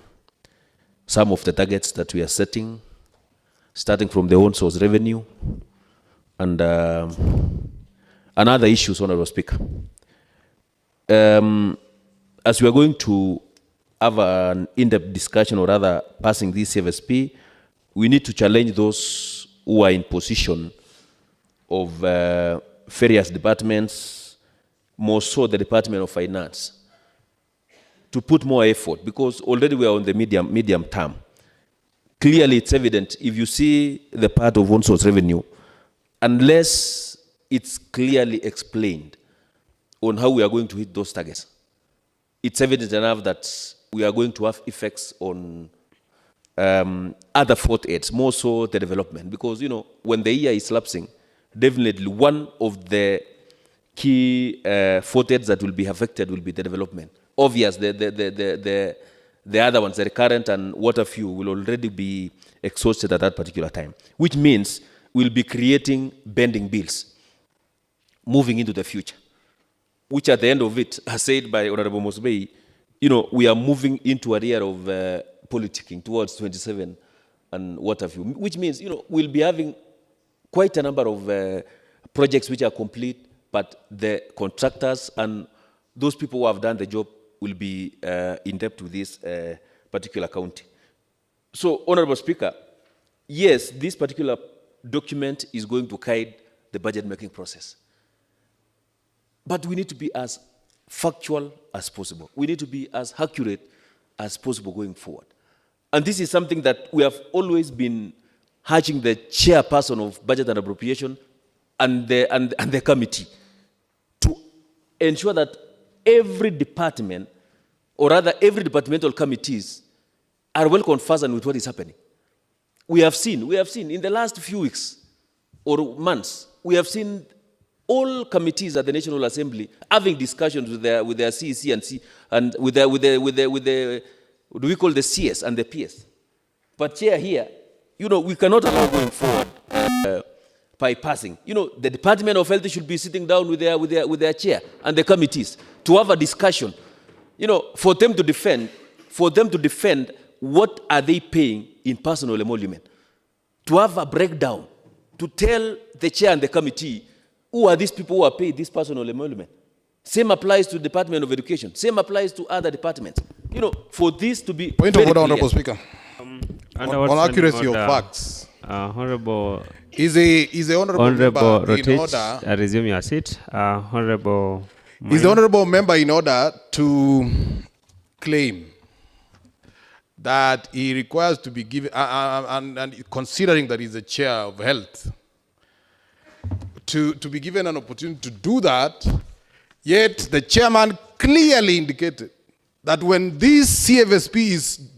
some of the targets that we are setting, starting from the own source revenue and other issues, Honorable Speaker. As we are going to have an in-depth discussion, or rather passing this CFSP, we need to challenge those who are in position of various departments, more so the Department of Finance, to put more effort, because already we are on the medium term. Clearly, it's evident, if you see the part of own source revenue, unless it's clearly explained on how we are going to hit those targets, it's evident enough that we are going to have effects on other fourth aids, more so the development. Because, when the year is lapsing, definitely one of the key fourth aids that will be affected will be the development. Obvious, the other ones, the recurrent and water fuel, will already be exhausted at that particular time, which means we'll be creating bending bills moving into the future, which at the end of it, as said by Honorable Mosbey, we are moving into a year of politicking towards 27 and what have you, which means, we'll be having quite a number of projects which are complete, but the contractors and those people who have done the job will be in debt with this particular county. So, Honorable Speaker, yes, this particular document is going to guide the budget-making process. But we need to be as factual as possible. We need to be as accurate as possible going forward. And this is something that we have always been urging the chairperson of Budget and Appropriation and the committee to ensure that every department, or rather every departmental committees, are well conversant with what is happening. We have seen in the last few weeks or months, we have seen all committees at the National Assembly having discussions with their CEC and with the what do we call the CS and the PS. But here, we cannot allow going forward bypassing. The Department of Health should be sitting down with their chair and the committees to have a discussion, for them to defend what are they paying in personal emolument, to have a breakdown, to tell the chair and the committee Who are these people who are paid this personal emolument? Same applies to the Department of Education. Same applies to other departments. You know, for this to be Point of order, Honorable Speaker. Under On accuracy of order, facts. Honorable Is the honorable Honorable member in rotate, order? resume your seat. Honorable Is the honorable member in order to claim that he requires to be given, and considering that he's the chair of health, to be given an opportunity to do that, yet the chairman clearly indicated that when this CFSP is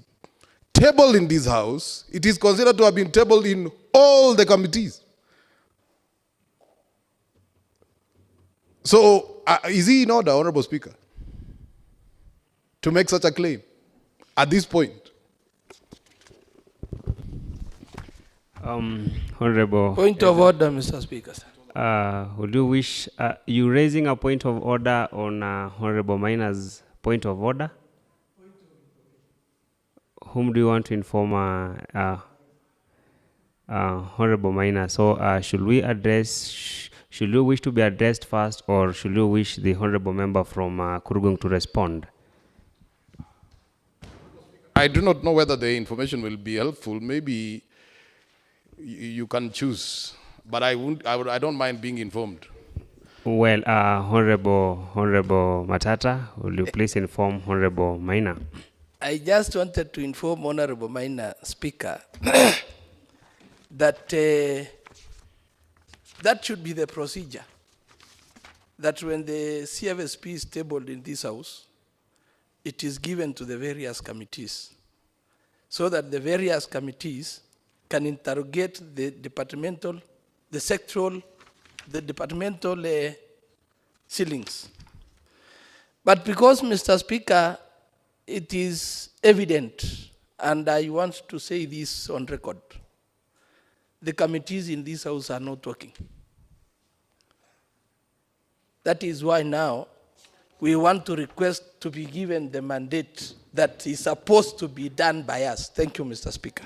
tabled in this house, it is considered to have been tabled in all the committees. So, is he in order, Honorable Speaker, to make such a claim at this point? Honorable. Point of order, Mr. Speaker. Would you wish, you raising a point of order on Honorable Minor's point of order? Whom do you want to inform Honorable Minor? So should we address, should you wish to be addressed first, or should you wish the Honorable Member from Kurgung to respond? I do not know whether the information will be helpful. Maybe you can choose, but I don't mind being informed. Well, Honorable Matata, will you please inform Honorable Minor? I just wanted to inform Honorable Minor Speaker that that should be the procedure. That when the CFSP is tabled in this house, it is given to the various committees, so that the various committees can interrogate the departmental, the sectoral, the departmental ceilings. But because, Mr. Speaker, it is evident, and I want to say this on record, the committees in this house are not working. That is why now we want to request to be given the mandate that is supposed to be done by us. Thank you, Mr. Speaker.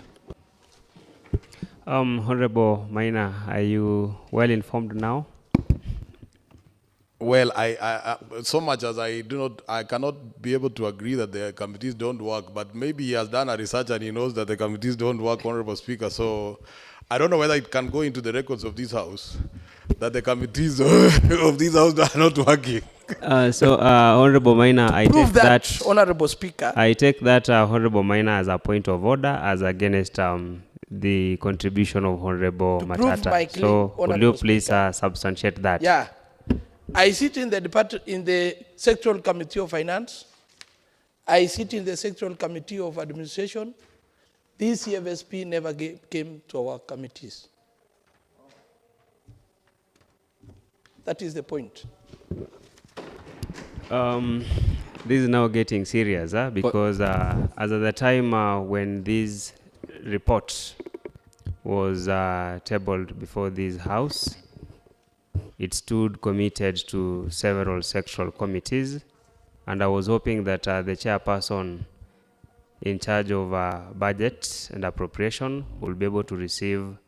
Honorable Minor, are you well informed now? Well, I so much as I cannot be able to agree that the committees don't work, but maybe he has done a research and he knows that the committees don't work, Honorable Speaker. So I don't know whether it can go into the records of this house that the committees of this house are not working. Honorable Minor, I Prove take that, Honorable Speaker. I take that Honorable Minor as a point of order as against the contribution of Honorable Matata. So will you please substantiate that? Yeah. I sit in the sectoral committee of finance. I sit in the sectoral committee of administration. This CFSP never came to our committees. That is the point. This is now getting serious, because as at the time when this report was tabled before this house, it stood committed to several sectoral committees, and I was hoping that the chairperson in charge of budget and appropriation will be able to receive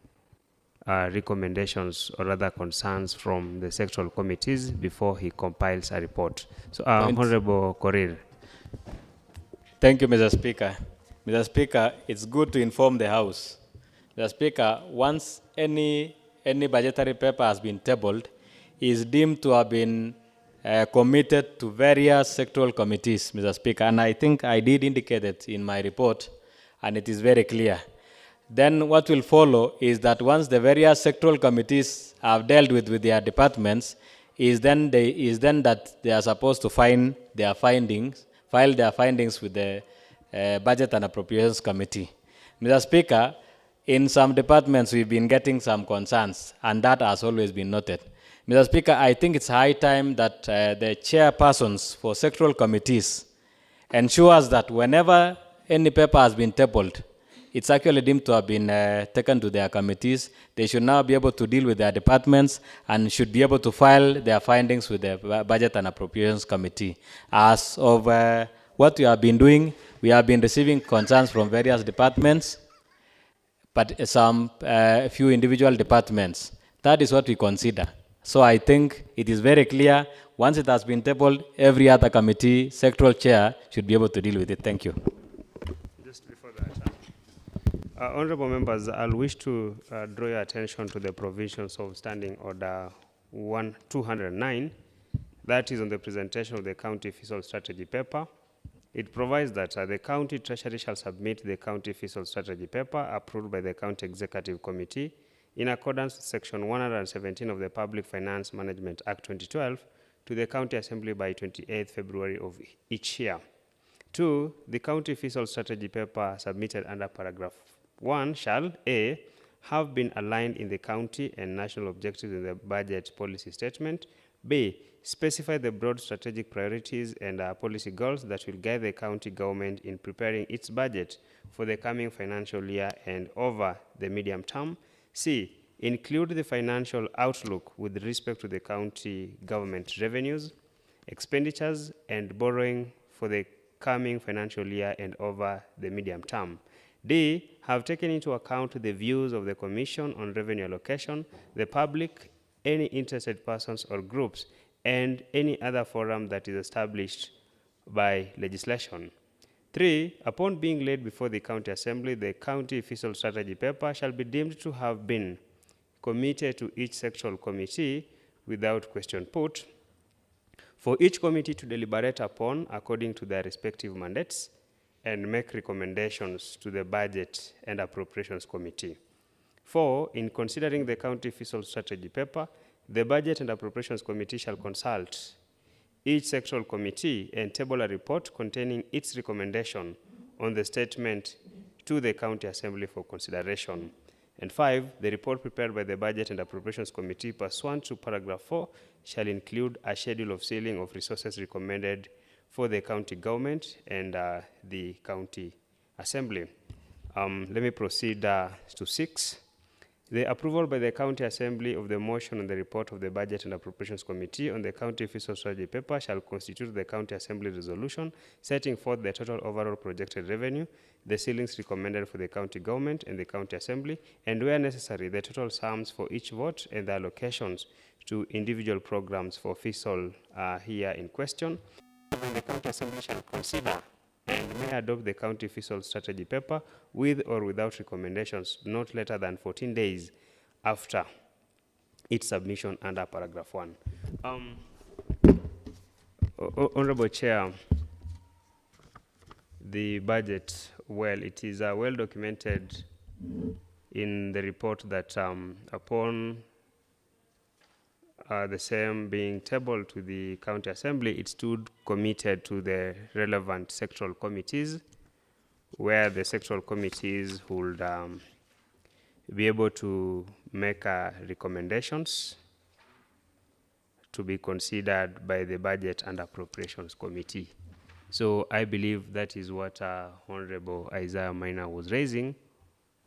recommendations or other concerns from the sectoral committees before he compiles a report. So, Honorable Korir. Thank you, Mr. Speaker. Mr. Speaker, it's good to inform the House. Mr. Speaker, once any budgetary paper has been tabled, is deemed to have been committed to various sectoral committees, Mr. Speaker, and I think I did indicate it in my report, and it is very clear. Then what will follow is that once the various sectoral committees have dealt with their departments, is then that they are supposed to file their findings with the Budget and Appropriations Committee. Mr. Speaker, in some departments we've been getting some concerns, and that has always been noted. Mr. Speaker, I think it's high time that the chairpersons for sectoral committees ensures that whenever any paper has been tabled, it's actually deemed to have been taken to their committees. They should now be able to deal with their departments and should be able to file their findings with the Budget and Appropriations Committee. As of what we have been doing, we have been receiving concerns from various departments, but some few individual departments. That is what we consider. So I think it is very clear, once it has been tabled, every other committee, sectoral chair should be able to deal with it. Thank you. Just before that, honorable members, I'll wish to draw your attention to the provisions of Standing Order 209, that is on the presentation of the county fiscal strategy paper. It provides that the county treasury shall submit the county fiscal strategy paper approved by the county executive committee in accordance with section 117 of the Public Finance Management Act 2012 to the county assembly by 28th February of each year. 2, the county fiscal strategy paper submitted under paragraph 1 shall A, have been aligned in the county and national objectives in the budget policy statement. B, specify the broad strategic priorities and policy goals that will guide the county government in preparing its budget for the coming financial year and over the medium term. C, include the financial outlook with respect to the county government revenues, expenditures, and borrowing for the coming financial year and over the medium term. D, have taken into account the views of the Commission on Revenue Allocation, the public, any interested persons or groups, and any other forum that is established by legislation. 3, upon being laid before the county assembly, the county fiscal strategy paper shall be deemed to have been committed to each sectoral committee without question put, for each committee to deliberate upon according to their respective mandates and make recommendations to the Budget and Appropriations Committee. 4, in considering the county fiscal strategy paper, the Budget and Appropriations Committee shall consult each sectoral committee and table a report containing its recommendation on the statement to the County Assembly for consideration. And 5, the report prepared by the Budget and Appropriations Committee pursuant to paragraph 4 shall include a schedule of ceiling of resources recommended for the county government and the County Assembly. Let me proceed to 6. The approval by the County Assembly of the motion on the report of the Budget and Appropriations Committee on the County Fiscal Strategy paper shall constitute the County Assembly resolution setting forth the total overall projected revenue, the ceilings recommended for the county government and the County Assembly, and where necessary, the total sums for each vote and the allocations to individual programs for fiscal year in question. And the County Assembly shall consider and may adopt the county fiscal strategy paper with or without recommendations not later than 14 days after its submission under paragraph 1. Honorable Chair, the budget, well, it is well documented in the report that upon the same being tabled to the County Assembly, it stood committed to the relevant sectoral committees, where the sectoral committees would be able to make recommendations to be considered by the Budget and Appropriations Committee. So I believe that is what Honorable Isaiah Maina was raising,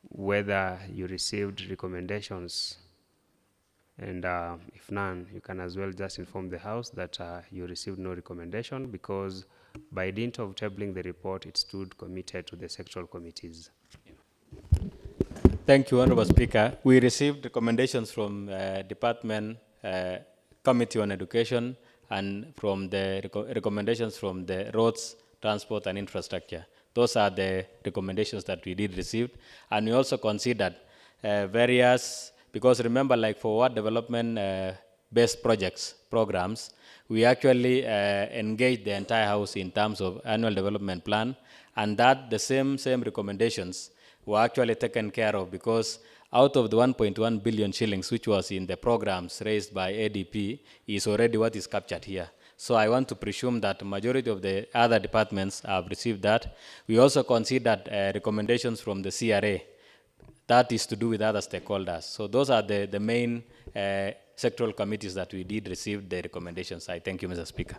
whether you received recommendations. And if none, you can as well just inform the House that you received no recommendation, because by dint of tabling the report, it stood committed to the sectoral committees. Thank you, Honorable Speaker. We received recommendations from Department Committee on Education and from the recommendations from the Roads, Transport and Infrastructure. Those are the recommendations that we did receive. And we also considered various, because remember, like for what development-based programs, we actually engage the entire House in terms of annual development plan, and that the same recommendations were actually taken care of, because out of the 1.1 billion shillings, which was in the programs raised by ADP, is already what is captured here. So I want to presume that the majority of the other departments have received that. We also considered recommendations from the CRA. That is to do with other stakeholders. So those are the main sectoral committees that we did receive the recommendations. I thank you, Mr. Speaker.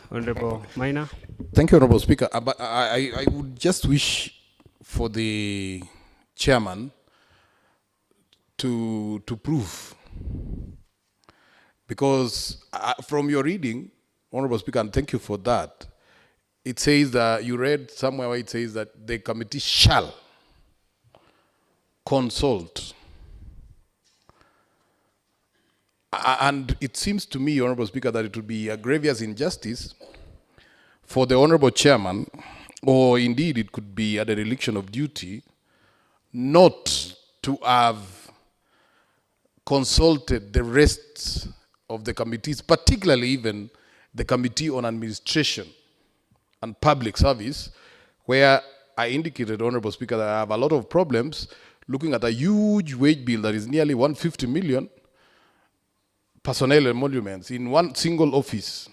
Honorable Maina. Thank you, Honorable Speaker. But I would just wish for the chairman to prove, because from your reading, Honorable Speaker, and thank you for that, it says that you read somewhere where it says that the committee shall consult And it seems to me, Honorable Speaker, that it would be a grievous injustice for the Honorable Chairman, or indeed it could be a dereliction of duty, not to have consulted the rest of the committees, particularly even the Committee on Administration and Public Service, where I indicated, Honorable Speaker, that I have a lot of problems looking at a huge wage bill that is nearly 150 million, personnel emoluments in one single office,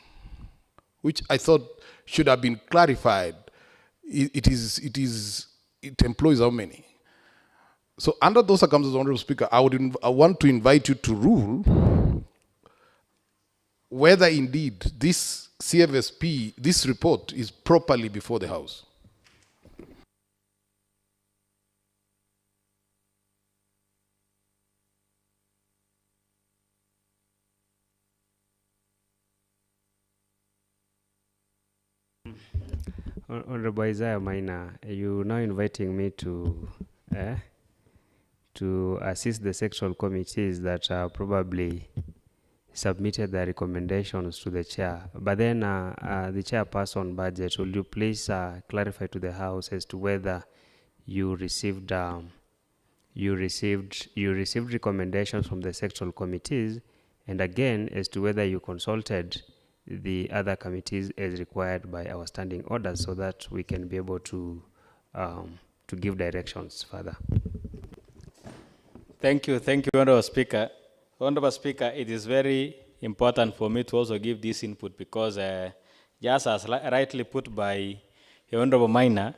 which I thought should have been clarified. It employs how many? So under those circumstances, Honorable Speaker, I want to invite you to rule whether indeed this CFSP, this report, is properly before the House. Honorable Isaiah Maina, you now inviting me to assist the sectoral committees that probably submitted their recommendations to the chair. But then the chairperson budget, will you please clarify to the House as to whether you received recommendations from the sectoral committees, and again as to whether you consulted the other committees as required by our standing orders, so that we can be able to give directions further. Thank you, Honorable Speaker. Honorable Speaker, it is very important for me to also give this input because just as rightly put by Honorable Maina,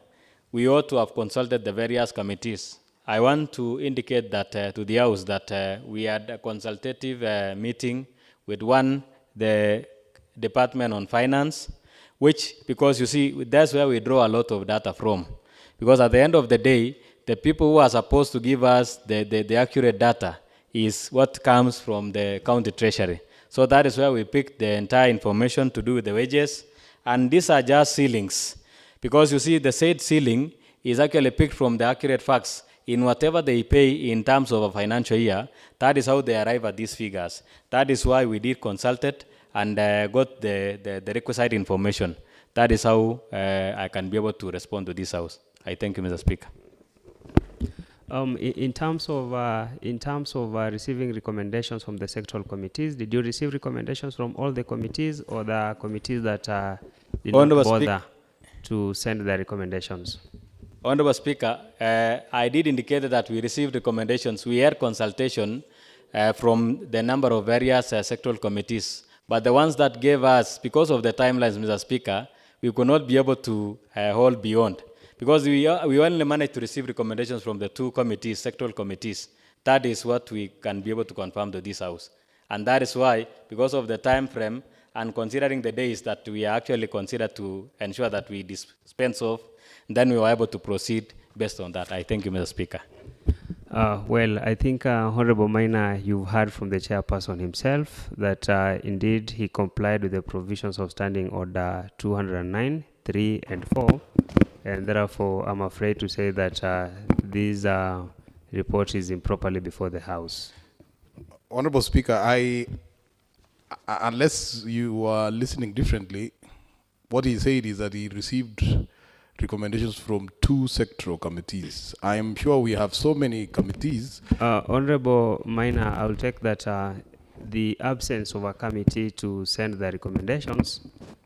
we ought to have consulted the various committees. I want to indicate that to the House that we had a consultative meeting with the Department on Finance, which, because you see, that's where we draw a lot of data from. Because at the end of the day, the people who are supposed to give us the accurate data is what comes from the county treasury. So that is where we pick the entire information to do with the wages. And these are just ceilings. Because you see, the said ceiling is actually picked from the accurate facts in whatever they pay in terms of a financial year. That is how they arrive at these figures. That is why we did consult it and got the requisite information. That is how I can be able to respond to this House. I thank you, Mr. Speaker. In terms of receiving recommendations from the sectoral committees, did you receive recommendations from all the committees, or the committees that did not bother to send their recommendations? Honorable Speaker, I did indicate that we received recommendations. We had consultation from the number of various sectoral committees. But the ones that gave us, because of the timelines, Mr. Speaker, we could not be able to hold beyond. Because we only managed to receive recommendations from the two committees, sectoral committees. That is what we can be able to confirm to this House. And that is why, because of the time frame and considering the days that we are actually considered to ensure that we dispense of, then we were able to proceed based on that. I thank you, Mr. Speaker. Well, I think, Honorable Maina, you've heard from the chairperson himself that indeed he complied with the provisions of Standing Order 209, 3, and 4. And therefore, I'm afraid to say that this report is improperly before the House. Honorable Speaker, unless you are listening differently, what he said is that he received recommendations from two sectoral committees. I am sure we have so many committees. Honorable Maina, I'll take that the absence of a committee to send the recommendations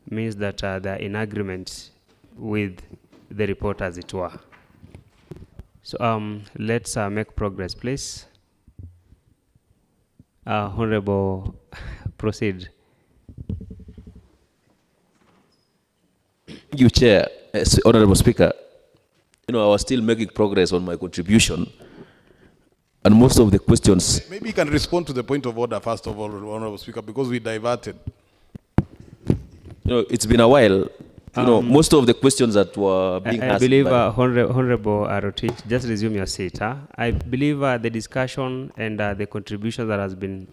means that they're in agreement with the report, as it were. So let's make progress, please. Honorable, proceed. You, Chair. Honorable Speaker, I was still making progress on my contribution, and most of the questions... Maybe you can respond to the point of order first of all, Honorable Speaker, because we diverted. It's been a while. Most of the questions that were being asked... I believe, Honorable Arotich, just resume your seat. I believe the discussion and the contribution that has been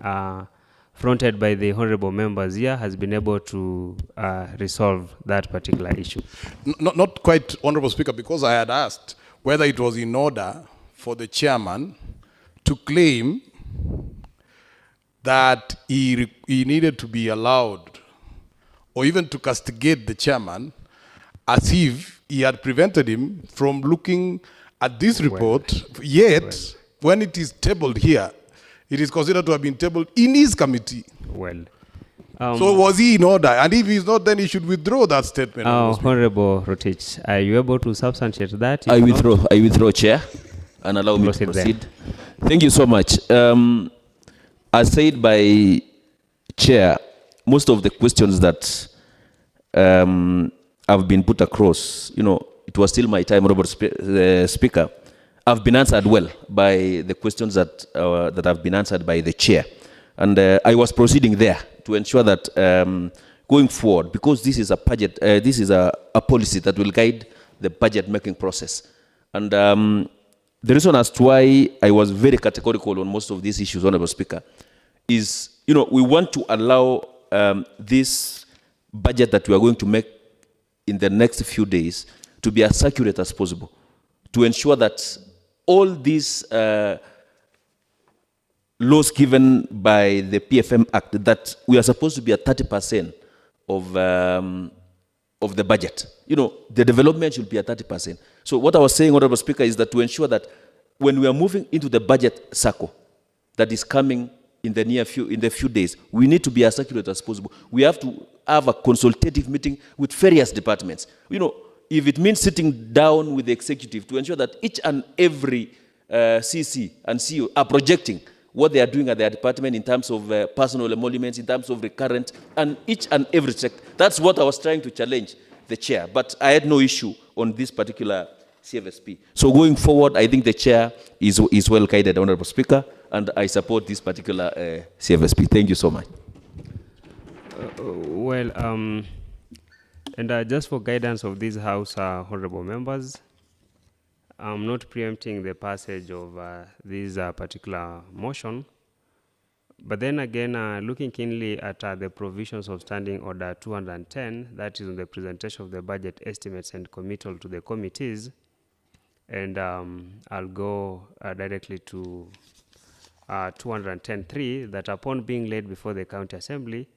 fronted by the honorable members here has been able to resolve that particular issue. Not quite, Honorable Speaker, because I had asked whether it was in order for the chairman to claim that he needed to be allowed or even to castigate the chairman as if he had prevented him from looking at this report, yet when it is tabled here, it is considered to have been tabled in his committee. Well, so was he in order? And if he's not, then he should withdraw that statement. Honorable Rotich, are you able to substantiate that? I withdraw, Chair, and allow me to proceed. Thank you so much. As said by Chair, most of the questions that have been put across, it was still my time, Honorable Speaker, have been answered well by the questions that have been answered by the Chair. And I was proceeding there to ensure that going forward, because this is a budget, this is a policy that will guide the budget making process. And the reason as to why I was very categorical on most of these issues, Honorable Speaker, is, we want to allow this budget that we are going to make in the next few days to be as accurate as possible, to ensure that all these laws given by the PFM Act, that we are supposed to be at 30% of the budget. The development should be at 30%. So what I was saying, Honorable Speaker, is that to ensure that when we are moving into the budget cycle that is coming in the few days, we need to be as accurate as possible. We have to have a consultative meeting with various departments. If it means sitting down with the executive to ensure that each and every CC and CEO are projecting what they are doing at their department in terms of personal emoluments, in terms of recurrent, and each and every sector. That's what I was trying to challenge the Chair, but I had no issue on this particular CFSP. So going forward, I think the Chair is well guided, Honorable Speaker, and I support this particular CFSP. Thank you so much. Just for guidance of this House, honorable members, I'm not preempting the passage of this particular motion, but then again, looking keenly at the provisions of Standing Order 210, that is on the presentation of the budget estimates and committal to the committees, and I'll go directly to 210.3, that upon being laid before the County Assembly,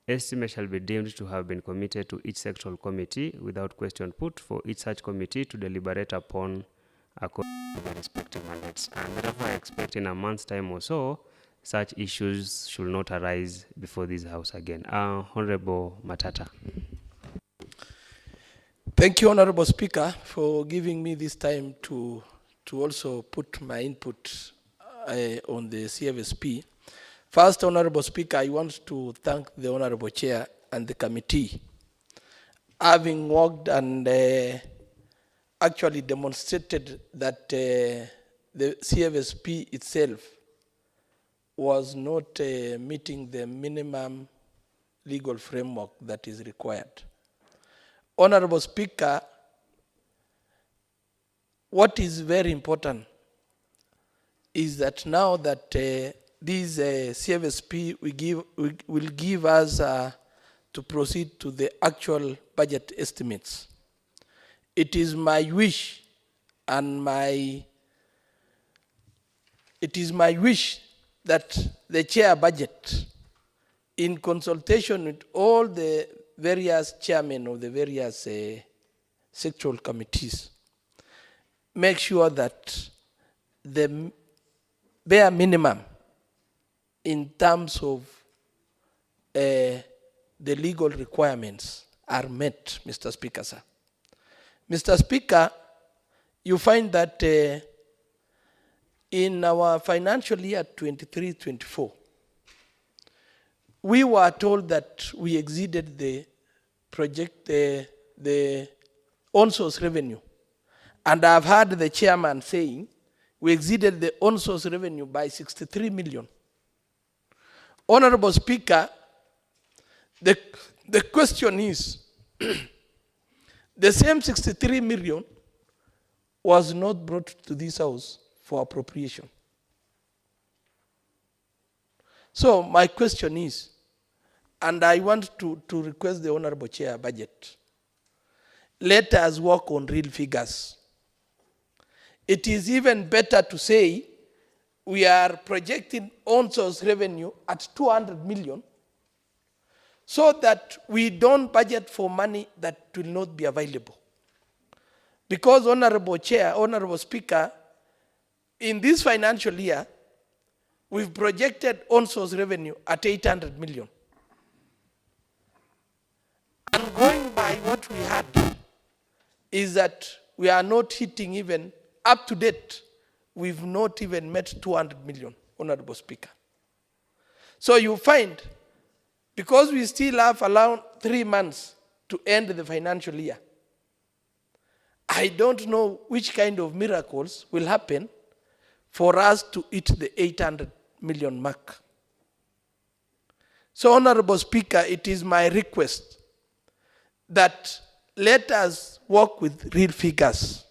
estimates shall be deemed to have been committed to each sectoral committee without question put for each such committee to deliberate upon according to their respective mandates. And therefore, I expect in a month's time or so, such issues should not arise before this House again. Honorable Matata. Thank you, Honorable Speaker, for giving me this time to also put my input on the CFSP. First, Honorable Speaker, I want to thank the Honorable Chair and the committee, having worked and actually demonstrated that the CFSP itself was not meeting the minimum legal framework that is required. Honorable Speaker, what is very important is that now that this CFSP will give us to proceed to the actual budget estimates. It is my wish and that the chair budget, in consultation with all the various chairmen of the various sectoral committees, make sure that the bare minimum in terms of the legal requirements are met, Mr. Speaker, sir. Mr. Speaker, you find that in our financial year 23-24, we were told that we exceeded the on-source revenue. And I've heard the chairman saying we exceeded the on-source revenue by 63 million. Honorable Speaker, the question is, the same 63 million was not brought to this House for appropriation. So my question is, and I want to request the Honorable Chair budget, let us work on real figures. It is even better to say we are projecting on-source revenue at 200 million so that we don't budget for money that will not be available. Because, Honorable Chair, Honorable Speaker, in this financial year, we've projected on-source revenue at 800 million. And going by what we had is that we are not hitting even, up to date, we've not even met 200 million, Honorable Speaker. So you find, because we still have around 3 months to end the financial year, I don't know which kind of miracles will happen for us to hit the 800 million mark. So, Honorable Speaker, it is my request that let us work with real figures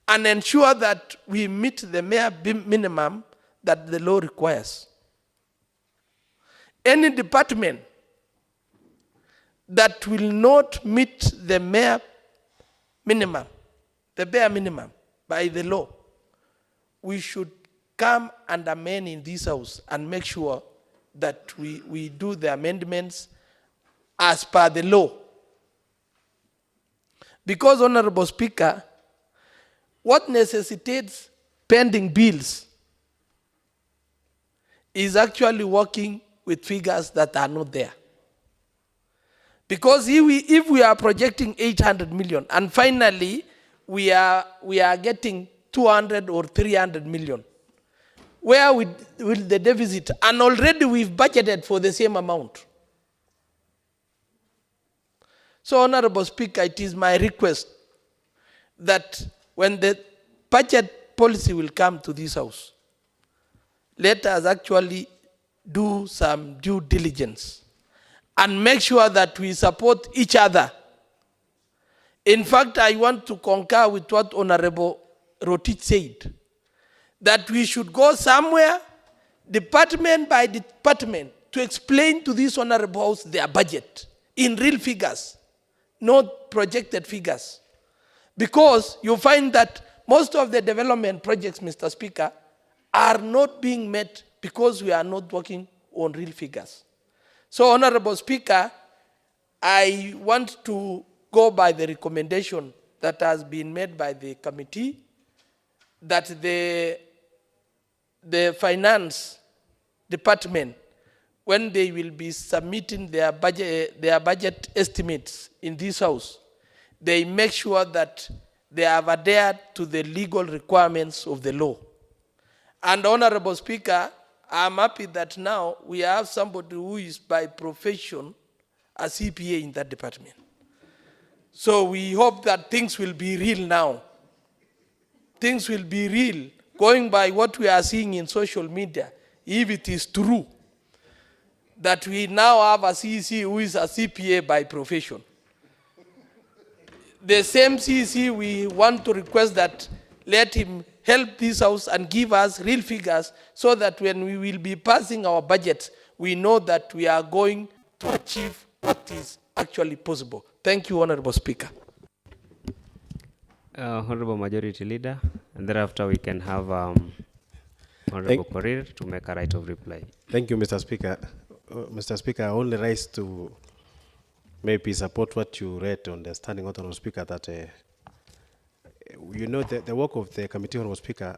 and ensure that we meet the mere minimum that the law requires. Any department that will not meet the mere minimum, the bare minimum by the law, we should come and amend in this house and make sure that we do the amendments as per the law. Because, Honorable Speaker, what necessitates pending bills is actually working with figures that are not there. Because if we are projecting 800 million and finally we are getting 200 or 300 million, where will the deficit? And already we've budgeted for the same amount. So, Honorable Speaker, it is my request that when the budget policy will come to this house, let us actually do some due diligence and make sure that we support each other. In fact, I want to concur with what Honorable Rotich said, that we should go somewhere, department by department, to explain to this Honorable House their budget in real figures, not projected figures. Because you find that most of the development projects, Mr. Speaker, are not being met because we are not working on real figures. So, Honorable Speaker, I want to go by the recommendation that has been made by the committee that the finance department, when they will be submitting their budget estimates in this house, they make sure that they have adhered to the legal requirements of the law. And, Honorable Speaker, I'm happy that now we have somebody who is by profession a CPA in that department. So we hope that things will be real now. Things will be real, going by what we are seeing in social media, if it is true that we now have a CEC who is a CPA by profession. The same CEC, we want to request that let him help this house and give us real figures so that when we will be passing our budget, we know that we are going to achieve what is actually possible. Thank you, Honorable Speaker. Honorable Majority Leader, and thereafter we can have Honorable Korir to make a right of reply. Thank you, Mr. Speaker. Mr. Speaker, I only rise to maybe support what you read on the standing order, Honorable Speaker, that you know the work of the committee, Honorable Speaker,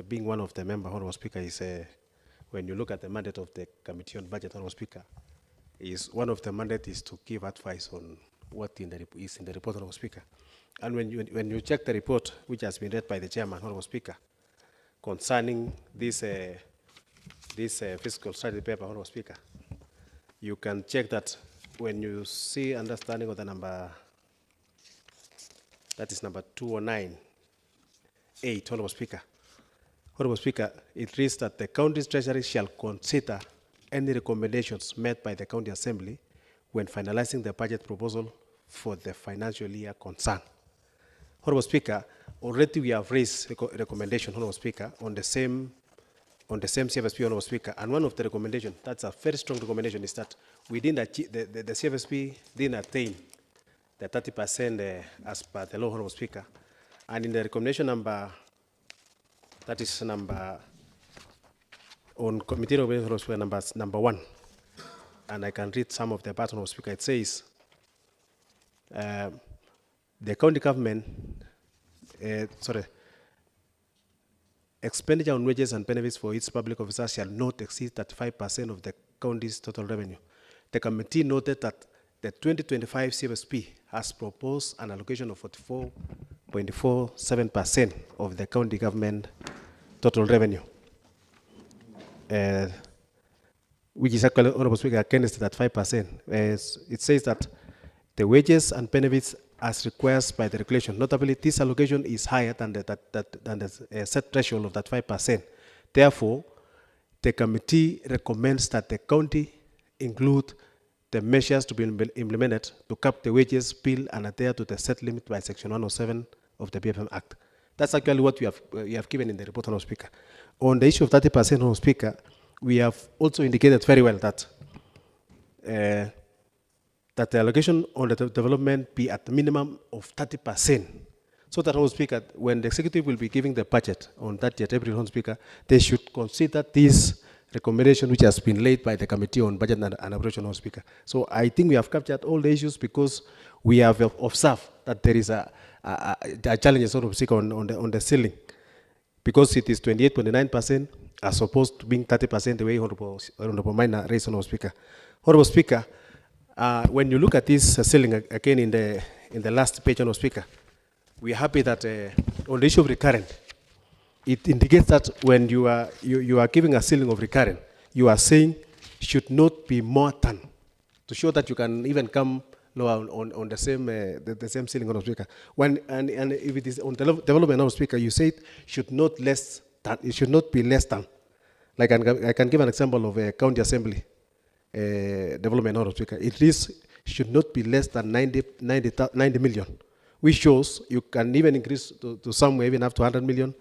being one of the members, Honorable Speaker, is when you look at the mandate of the committee on budget, Honorable Speaker, is one of the mandate is to give advice on what is in the report, Honorable Speaker. And when you check the report, which has been read by the chairman, Honorable Speaker, concerning this fiscal strategy paper, Honorable Speaker, you can check that when you see understanding of the number, that is number 209.8, Honorable Speaker. Honorable Speaker, it reads that the county's treasury shall consider any recommendations made by the county assembly when finalizing the budget proposal for the financial year concerned. Honorable Speaker, already we have raised recommendation, Honorable Speaker, on the same CFSP, Honorable Speaker, and one of the recommendations, that's a very strong recommendation, is that we didn't achieve, the CFSP didn't attain the 30% as per the law, Honorable Speaker. And in the recommendation number, that is number on committee recommendation number 1, and I can read some of the parts of Speaker. It says, the county government, expenditure on wages and benefits for its public officers shall not exceed 35% of the county's total revenue. The committee noted that the 2025 CFSP has proposed an allocation of 44.47% of the county government total revenue, which is actually, Honorable Speaker, against that 5%. It says that the wages and benefits as required by the regulation. Notably, this allocation is higher than the set threshold of that 5%. Therefore, the committee recommends that the county include the measures to be implemented to cap the wages bill and adhere to the set limit by Section 107 of the BFM Act. That's actually what we have given in the report, Honorable Speaker. On the issue of 30%, Honorable Speaker, we have also indicated very well that that the allocation on the development be at the minimum of 30%. So that, Honorable Speaker, when the executive will be giving the budget on that yet April, Honorable Speaker, they should consider this recommendation which has been laid by the Committee on Budget and Appropriation, Honorable Speaker. So I think we have captured all the issues because we have observed that there is a challenge, Honorable Speaker, on the ceiling, because it is 28.9% as opposed to being 30% the way Honorable Minor raised, Honorable Speaker. Honorable Speaker, when you look at this ceiling again in the last page, Honorable Speaker, we are happy that on the issue of recurrent, it indicates that when you are giving a ceiling of recurrent, you are saying should not be more than, to show that you can even come lower on the same ceiling, Honorable Speaker. And if it is on development, Honorable Speaker, you say it should not less than, it should not be less than. Like I can give an example of a county assembly development, Honorable Speaker. It should not be less than 90 million, which shows you can even increase to somewhere even up to 100 million,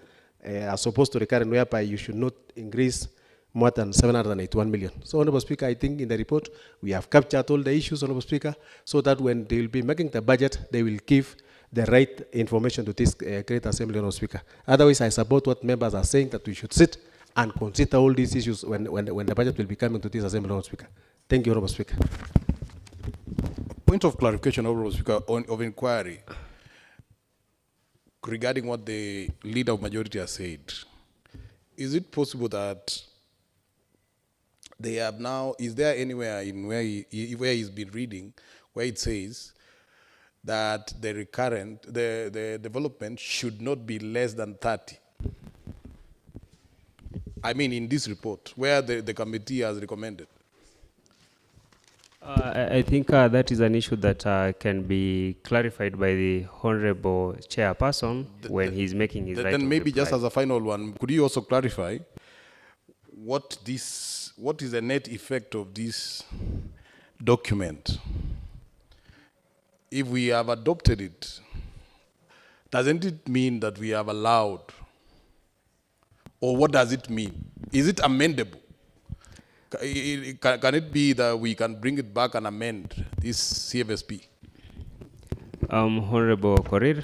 as opposed to the current whereby you should not increase more than 781 million. So, Honorable Speaker, I think in the report we have captured all the issues, Honorable Speaker, so that when they will be making the budget, they will give the right information to this great assembly, Honorable Speaker. Otherwise, I support what members are saying, that we should sit and consider all these issues when the budget will be coming to this assembly, Honorable Speaker. Thank you, Honorable Speaker. Point of clarification, Honorable Speaker, of inquiry regarding what the leader of majority has said. Is it possible that they have now, is there anywhere in where he's been reading, where it says that the development should not be less than 30? I mean, in this report, where the committee has recommended. I think that is an issue that can be clarified by the Honorable Chairperson when he's making his right Then maybe reply. just as a final one, could you also clarify what is the net effect of this document? If we have adopted it, doesn't it mean that we have allowed, or what does it mean? Is it amendable? Can it be that we can bring it back and amend this CFSP? Honorable Korir,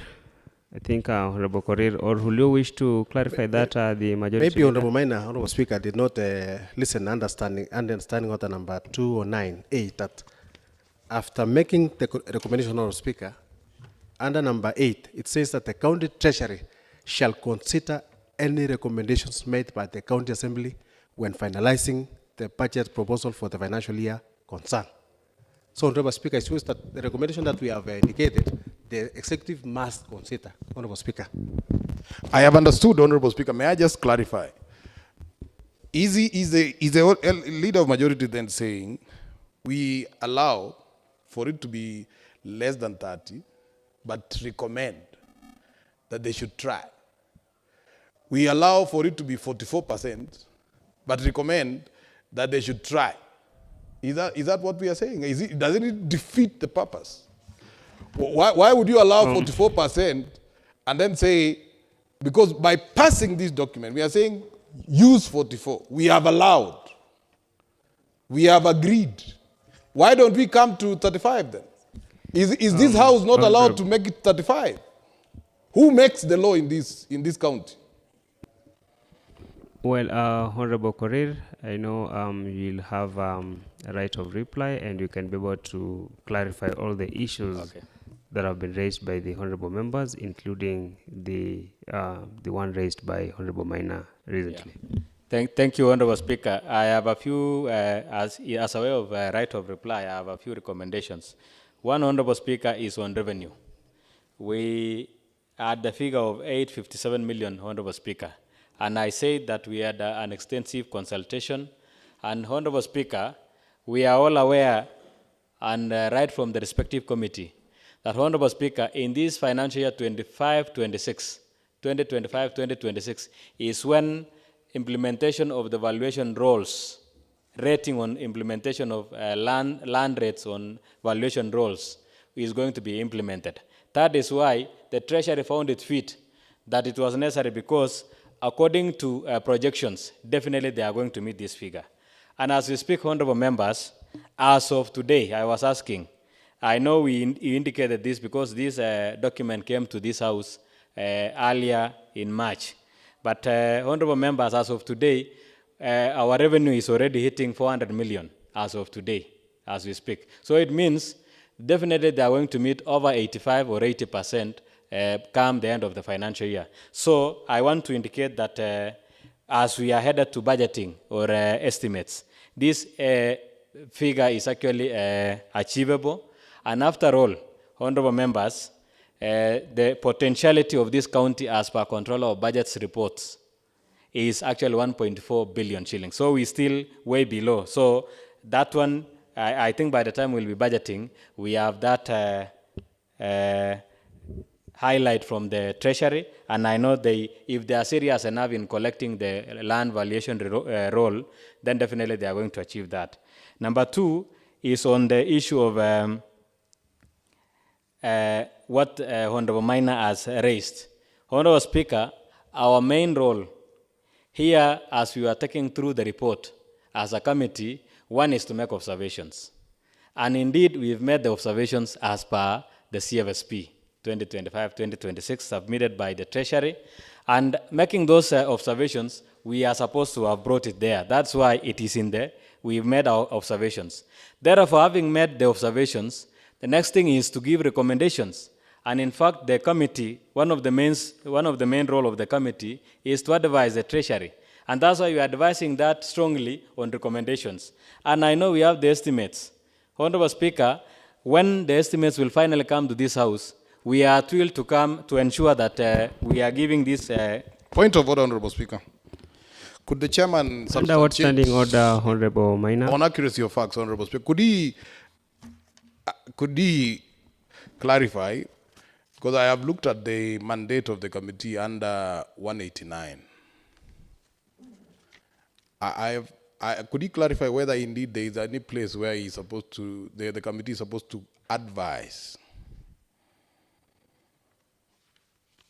I think Honorable Korir, or will you wish to clarify that the majority? Maybe Honorable Minor, Honorable Speaker, did not listen, understanding order number 209A, that after making the recommendation, Honorable Speaker, under number 8, it says that the county treasury shall consider any recommendations made by the county assembly when finalizing the budget proposal for the financial year concerned. So, Honorable Speaker, it shows that the recommendation that we have indicated, the executive must consider, Honorable Speaker. I have understood, Honorable Speaker. May I just clarify? Is the leader of majority then saying we allow for it to be less than 30, but recommend that they should try? We allow for it to be 44%, but recommend that they should try. Is that what we are saying? Doesn't it defeat the purpose? Why would you allow 44% and then say, because by passing this document, we are saying use 44. We have allowed. We have agreed. Why don't we come to 35 then? Is this house not allowed to make it 35? Who makes the law in this county? Well, Honorable Korir, I know you'll have a right of reply and you can be able to clarify all the issues that have been raised by the honorable members, including the one raised by Honorable Maina recently. Thank you, Honorable Speaker. I have a few, as a way of right of reply, I have a few recommendations. One, Honorable Speaker, is on revenue. We had the figure of 857 million, Honorable Speaker. And I said that we had an extensive consultation. And Honorable Speaker, we are all aware, and right from the respective committee, that Honorable Speaker, in this financial year 2025-26, is when implementation of the valuation roles, rating on implementation of land rates on valuation roles is going to be implemented. That is why the Treasury found it fit that it was necessary, because according to projections, definitely they are going to meet this figure. And as we speak, honorable members, as of today, I was asking, I know you indicated this because this document came to this house earlier in March. But honorable members, as of today, our revenue is already hitting 400 million as of today, as we speak. So it means definitely they are going to meet over 85 or 80% come the end of the financial year. So I want to indicate that as we are headed to budgeting or estimates, this figure is actually achievable. And after all, honorable members, the potentiality of this county as per Controller of Budgets reports is actually 1.4 billion shillings. So we're still way below. So that one, I think by the time we'll be budgeting, we have that highlight from the Treasury, and I know if they are serious enough in collecting the land valuation role, then definitely they are going to achieve that. Number two is on the issue of what Honorable Maina has raised. Honorable Speaker, our main role here, as we are taking through the report as a committee, one is to make observations. And indeed, we've made the observations as per the CFSP 2025-2026 submitted by the Treasury. And making those observations, we are supposed to have brought it there. That's why it is in there. We've made our observations. Therefore, having made the observations, the next thing is to give recommendations. And in fact, the committee, one of the main role of the committee is to advise the Treasury. And that's why we are advising that strongly on recommendations. And I know we have the estimates. Honorable Speaker, when the estimates will finally come to this House, we are thrilled to come to ensure that we are giving this... Point of order, Honorable Speaker. Could the chairman... Under what standing order, Honorable Maina? On accuracy of facts, Honorable Speaker, could he clarify, because I have looked at the mandate of the committee under 189. Could he clarify whether indeed there is any place where he's supposed to, the committee is supposed to advise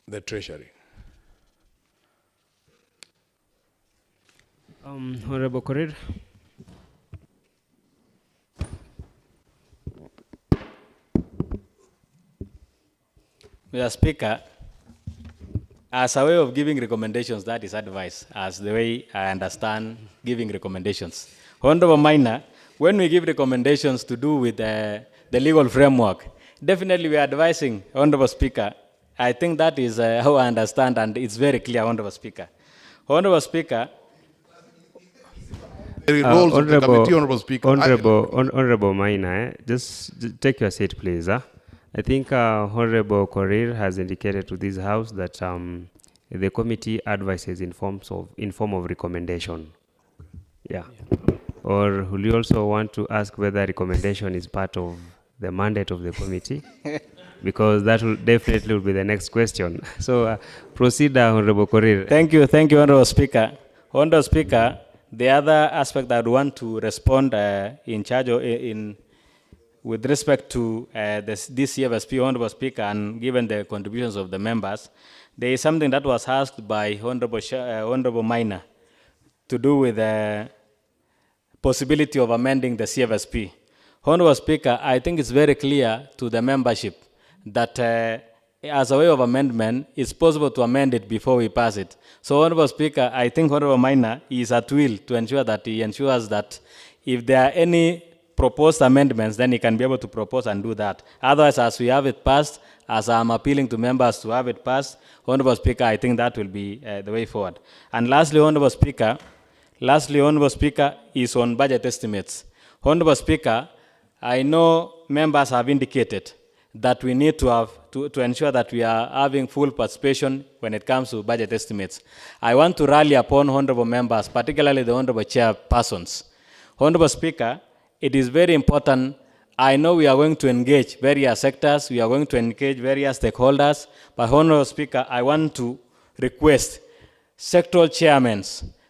the Treasury? Honorable Korir. Mr. Speaker, as a way of giving recommendations, that is advice, as the way I understand giving recommendations. Honorable Maina, when we give recommendations to do with the legal framework, definitely we are advising, Honorable Speaker. I think that is how I understand, and it's very clear, Honorable Speaker. Honorable Speaker. Honorable Maina, just take your seat, please. I think Honorable Korir has indicated to this House that the committee advises in form of recommendation. Yeah. Or will you also want to ask whether recommendation is part of the mandate of the committee? Because that will definitely be the next question. So proceed, Honorable Korir. Thank you, Honorable Speaker. Honorable Speaker, the other aspect that I want to respond in charge of, with respect to this CFSP, Honorable Speaker, and given the contributions of the members, there is something that was asked by Honorable Maina to do with the possibility of amending the CFSP. Honorable Speaker, I think it's very clear to the membership that as a way of amendment, it's possible to amend it before we pass it. So, Honorable Speaker, I think Honorable Minor is at will to ensure that he ensures that if there are any proposed amendments, then he can be able to propose and do that. Otherwise, as we have it passed, as I'm appealing to members to have it passed, Honorable Speaker, I think that will be the way forward. And lastly, Honorable Speaker, is on budget estimates. Honorable Speaker, I know members have indicated that we need to have to ensure that we are having full participation when it comes to budget estimates. I want to rally upon honorable members, particularly the honorable chairpersons. Honorable Speaker, it is very important. I know we are going to engage various sectors, we are going to engage various stakeholders, but Honorable Speaker, I want to request sectoral chairmen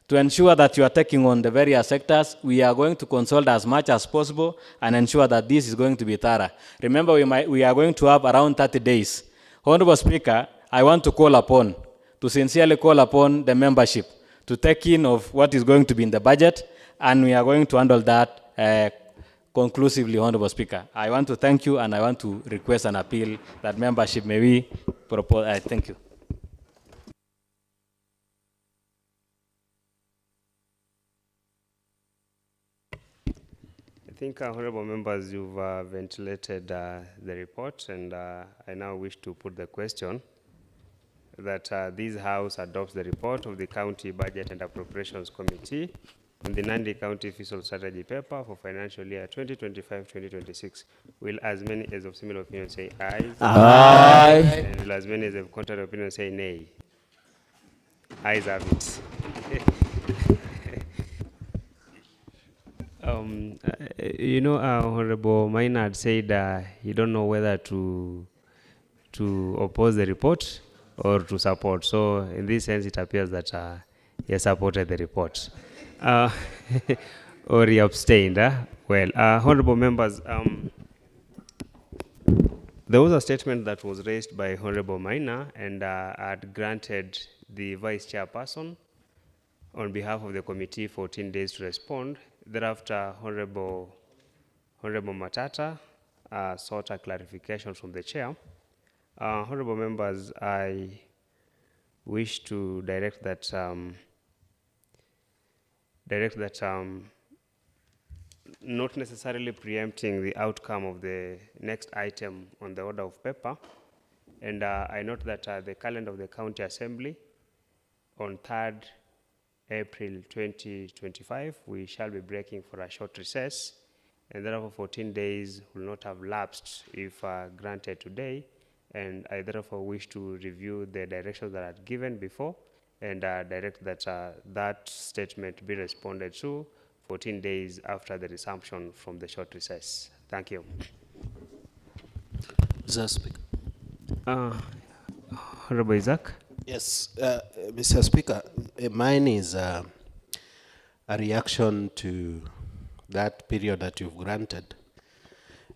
to ensure that you are taking on the various sectors. We are going to consult as much as possible and ensure that this is going to be thorough. Remember, we are going to have around 30 days. Honorable Speaker, I want to sincerely call upon the membership to take in of what is going to be in the budget, and we are going to handle that conclusively, Honorable Speaker. I want to thank you, and I want to request an appeal that membership may we propose. Thank you. I think, honorable members, you've ventilated the report, and I now wish to put the question that this House adopts the report of the County Budget and Appropriations Committee on the Nandi County Fiscal Strategy Paper for financial year 2025-2026. Will as many as of similar opinion say aye? Aye. And will as many as of contrary opinion say nay? Ayes have it. You know, Honorable Minor had said he don't know whether to oppose the report or to support. So in this sense, it appears that he has supported the report. Or he abstained. Well, honorable members, there was a statement that was raised by Honorable Minor, and had granted the vice chairperson on behalf of the committee 14 days to respond. Thereafter, Honorable Matata sought a clarification from the chair. Honorable members, I wish to direct that not necessarily preempting the outcome of the next item on the order of paper, and I note that the calendar of the County Assembly on 3rd April 2025, we shall be breaking for a short recess, and therefore 14 days will not have lapsed if granted today, and I therefore wish to review the directions that I had given before and direct that that statement be responded to 14 days after the resumption from the short recess. Thank you. Mr. Speaker. Honorable Isaac. Yes, Mr. Speaker, mine is a reaction to that period that you've granted.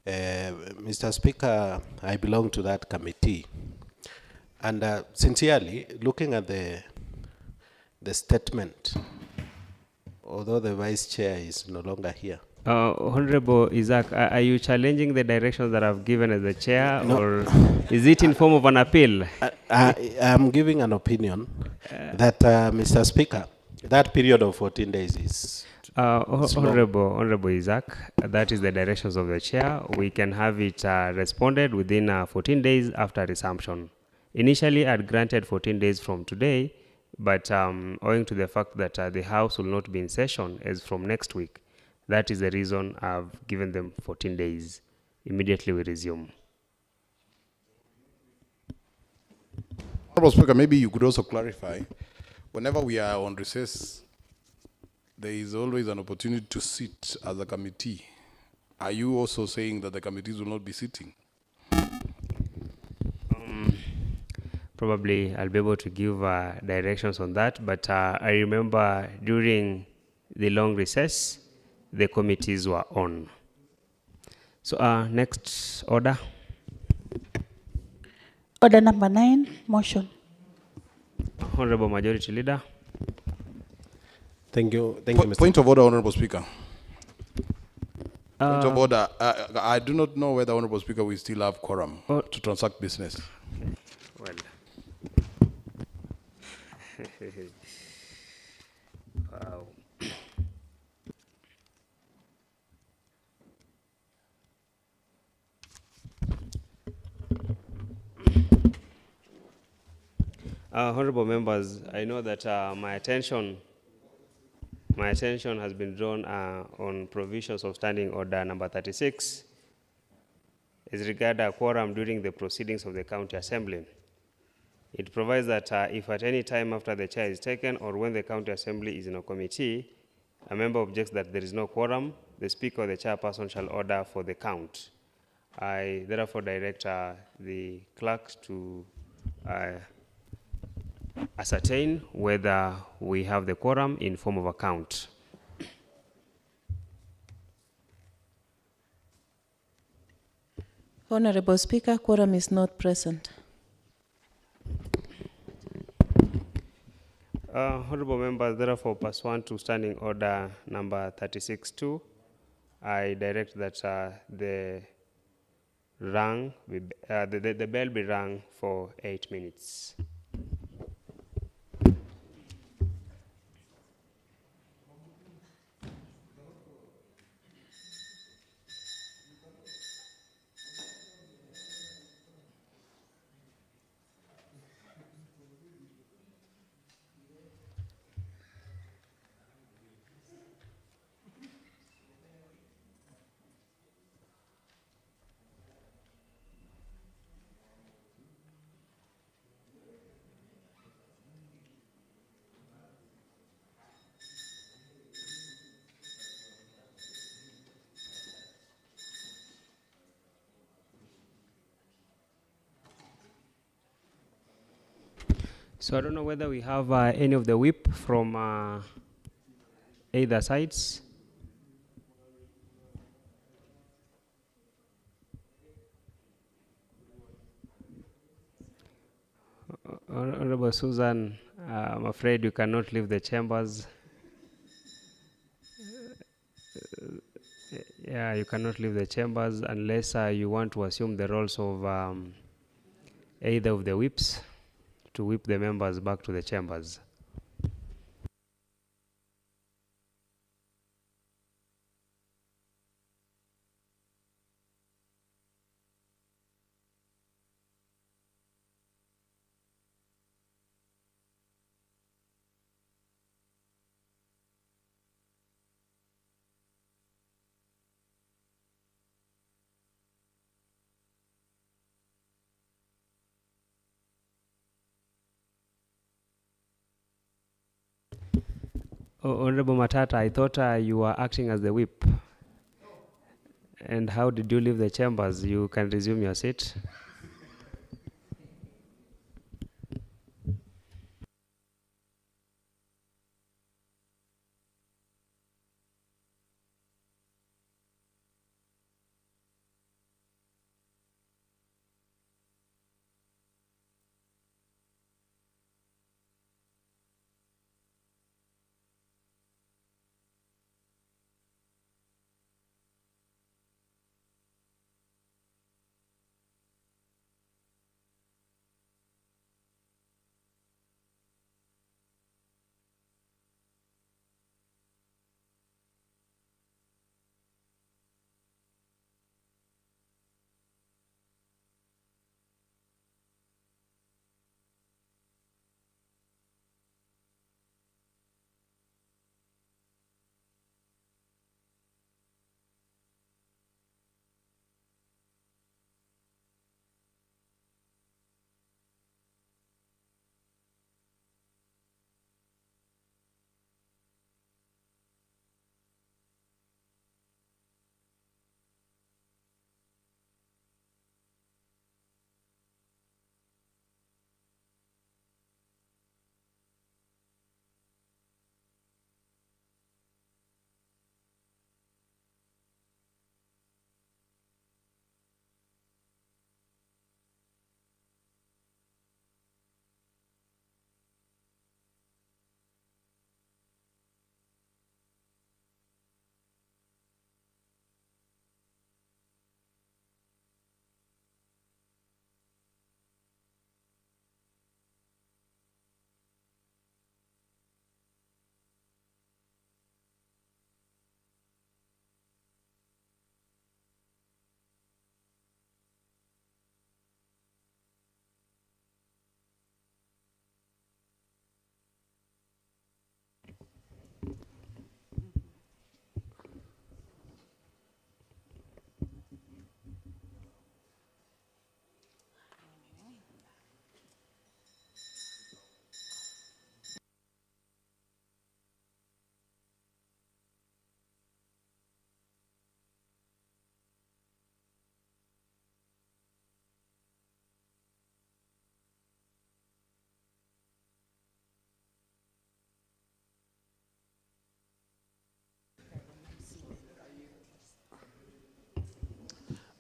Mr. Speaker, I belong to that committee. And sincerely, looking at the statement, although the vice chair is no longer here. Honorable Isaac, are you challenging the directions that I've given as the chair, no, or is it in form of an appeal? I'm giving an opinion that, Mr. Speaker, that period of 14 days is... Honorable Isaac, that is the directions of the chair. We can have it responded within 14 days after resumption. Initially, I'd granted 14 days from today, but owing to the fact that the House will not be in session as from next week, that is the reason I've given them 14 days. Immediately we resume. Honorable Speaker, maybe you could also clarify, whenever we are on recess, there is always an opportunity to sit as a committee. Are you also saying that the committees will not be sitting? Probably I'll be able to give directions on that, but I remember during the long recess, the committees were on. So next order. Order number 9, motion. Honorable Majority Leader. Thank you, Mr. Point of order, Honorable Speaker. Point of order. I do not know whether, Honorable Speaker, we still have quorum to transact business. Wow. Honorable members, I know that my attention has been drawn on provisions of Standing Order number 36 as regard a quorum during the proceedings of the County Assembly. It provides that if at any time after the chair is taken or when the County Assembly is in a committee, a member objects that there is no quorum, the Speaker or the chairperson shall order for the count. I therefore direct the clerk to ascertain whether we have the quorum in form of a count. Honorable Speaker, quorum is not present. Honorable members, therefore, pursuant to Standing Order number 36-2, I direct that the bell be rung for 8 minutes. So I don't know whether we have any of the whip from either sides. Honorable Susan, I'm afraid you cannot leave the chambers. Yeah, you cannot leave the chambers unless you want to assume the roles of either of the whips to whip the members back to the chambers. Honorable Matata, I thought you were acting as the whip. And how did you leave the chambers? You can resume your seat.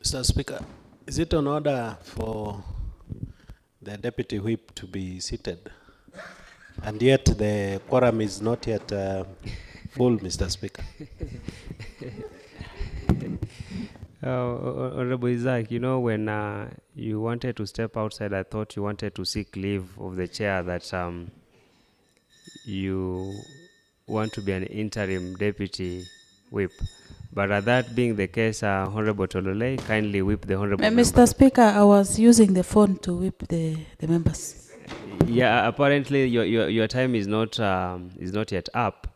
Mr. Speaker, is it an order for the deputy whip to be seated? And yet the quorum is not yet full, Mr. Speaker. Honorable Isaac, you know, when you wanted to step outside, I thought you wanted to seek leave of the chair that you want to be an interim deputy whip. But that being the case, Honorable Tolole, kindly whip the Honorable Mr. Speaker, I was using the phone to whip the members. Yeah, apparently your time is not yet up.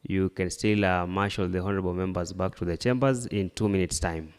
You can still marshal the honorable members back to the chambers in 2 minutes' time.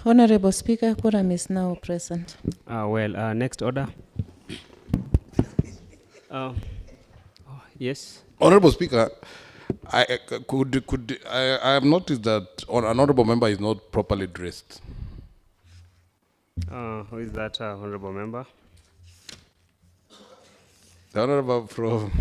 Honorable Speaker, quorum is now present. Next order. Yes. Honorable Speaker, I have noticed that an honorable member is not properly dressed. Who is that honorable member? The honorable from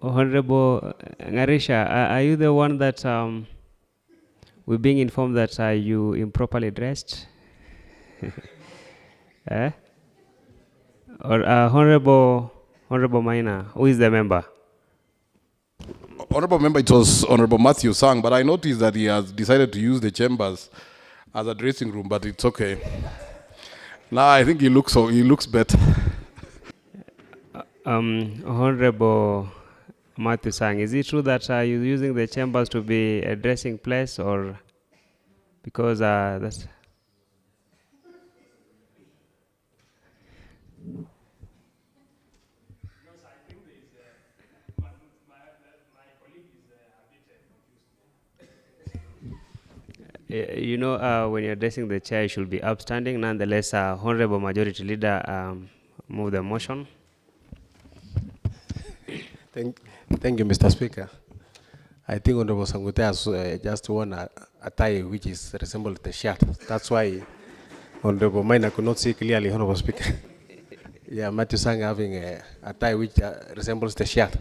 Honorable Ngarisha, are you the one that we're being informed that you improperly dressed? Or Honorable Maina, who is the member? Honorable member, it was Honorable Matthew Sang, but I noticed that he has decided to use the chambers as a dressing room, but it's okay. Now I think he looks better. Honorable Matthew Sang, is it true that you're using the chambers to be a dressing place, or because that's... You know, when you're addressing the chair, you should be upstanding. Nonetheless, Honorable Majority Leader, move the motion. Thank you, Mr. Speaker. I think Honorable Sangute has just worn a tie which is resembles the shirt. That's why Honorable Maina could not see clearly, Honorable Speaker. Yeah, Matthew Sang having a tie which resembles the shirt.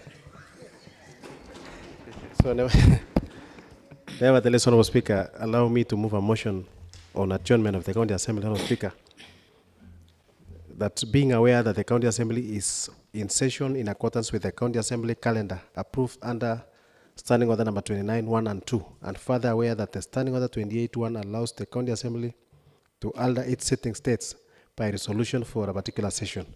So nevertheless, Honorable Speaker, allow me to move a motion on adjournment of the County Assembly, Honorable Speaker, that being aware that the County Assembly is in session in accordance with the County Assembly calendar approved under Standing Order number 29, 1 and 2, and further aware that the Standing Order 28, 1 allows the County Assembly to alter its sitting states by resolution for a particular session,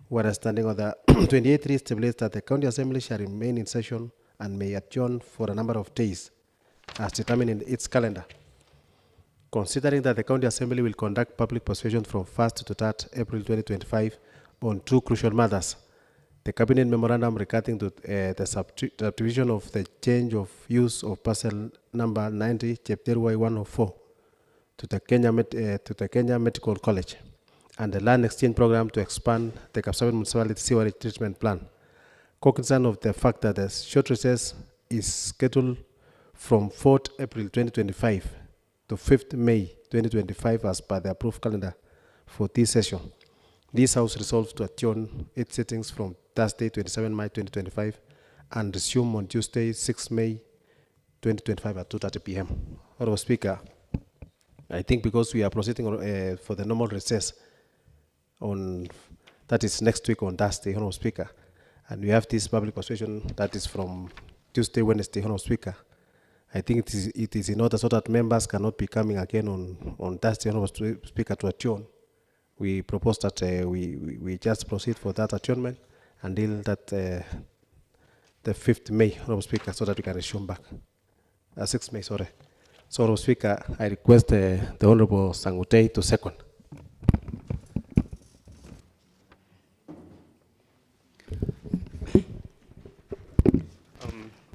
whereas Standing Order 28, 3 stipulates that the County Assembly shall remain in session and may adjourn for a number of days as determined in its calendar. Considering that the County Assembly will conduct public persuasion from 1st to 3rd April 2025 on two crucial matters, the Cabinet Memorandum regarding to, the subdivision of the change of use of parcel number 90, Chapter Y104 to the Kenya Medical College, and the land exchange program to expand the Kapsabet Municipality Sewerage Treatment Plan. Cognizant of the fact that the short recess is scheduled from 4th April 2025 to 5th May 2025 as per the approved calendar for this session, this House resolves to adjourn its sittings from Thursday 27 May 2025 and resume on Tuesday 6 May 2025 at 2:30 p.m. Honorable Speaker, I think because we are proceeding for the normal recess on, that is next week on Thursday, Honorable Speaker, and we have this public persuasion that is from Tuesday, Wednesday, Honorable Speaker. I think it is in order so that members cannot be coming again on Thursday, Honorable Speaker, to adjourn. We propose that we just proceed for that adjournment until that the 5th May, Honorable Speaker, so that we can resume back. 6th May, sorry. So, Honorable Speaker, I request the Honorable Sangutei to second.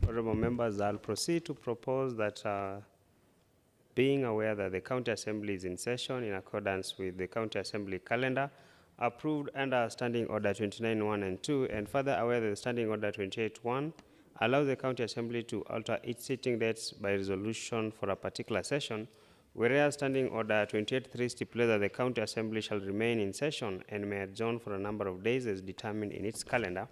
Honorable members, I'll proceed to propose that being aware that the County Assembly is in session in accordance with the County Assembly calendar approved under Standing Order 29.1 and 2, and further aware that the Standing Order 28.1 allows the County Assembly to alter its sitting dates by resolution for a particular session, whereas Standing Order 28.3 stipulates that the County Assembly shall remain in session and may adjourn for a number of days as determined in its calendar.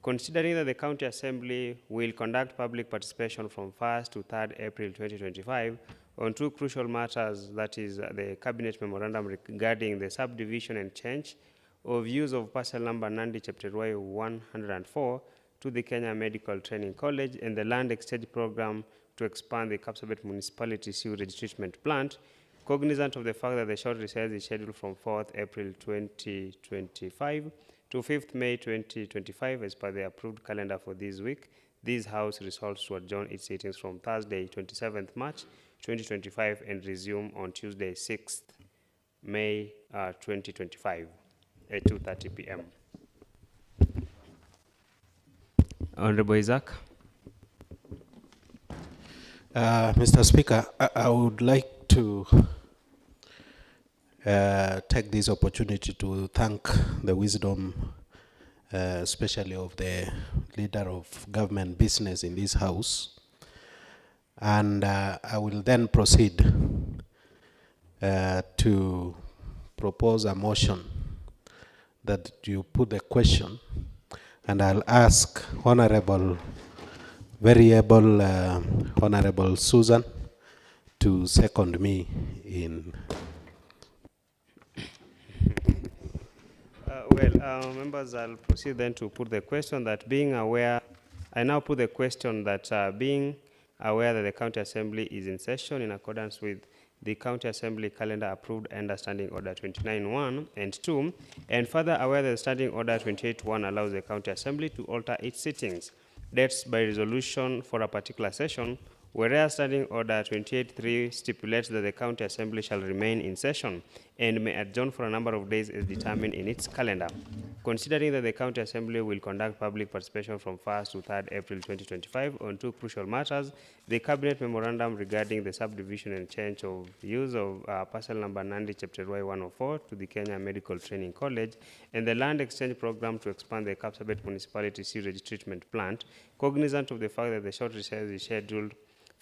Considering that the County Assembly will conduct public participation from 1st to 3rd April 2025 on two crucial matters, that is the Cabinet Memorandum regarding the subdivision and change of use of parcel number Nandi Chapter Y104 to the Kenya Medical Training College and the land exchange program to expand the Kapsabet Municipality Sewerage Treatment Plant, cognizant of the fact that the short recess is scheduled from 4th April 2025 to 5th May 2025 as per the approved calendar for this week, this House resolves to adjourn its sittings from Thursday 27th March 2025 and resume on Tuesday 6th May 2025 at 2:30 p.m. Honorable Isaac. Mr. Speaker, I would like to take this opportunity to thank the wisdom, especially of the leader of government business in this House. And I will then proceed to propose a motion that you put the question, and I'll ask Honorable, very able Honorable Susan to second me in. Members, I'll proceed then to put the question that being aware, I now put the question that being aware that the County Assembly is in session in accordance with the County Assembly calendar approved under Standing Order 29.1 and 2, and further aware that the Standing Order 28.1 allows the County Assembly to alter its sittings dates by resolution for a particular session, whereas Standing Order 28.3 stipulates that the County Assembly shall remain in session and may adjourn for a number of days as determined in its calendar. Considering that the County Assembly will conduct public participation from 1st to 3rd April 2025 on two crucial matters, the Cabinet Memorandum regarding the subdivision and change of use of parcel number Nandi Chapter Y104 to the Kenya Medical Training College and the land exchange program to expand the Kapsabet Municipality Sewage Treatment Plant, cognizant of the fact that the short recess is scheduled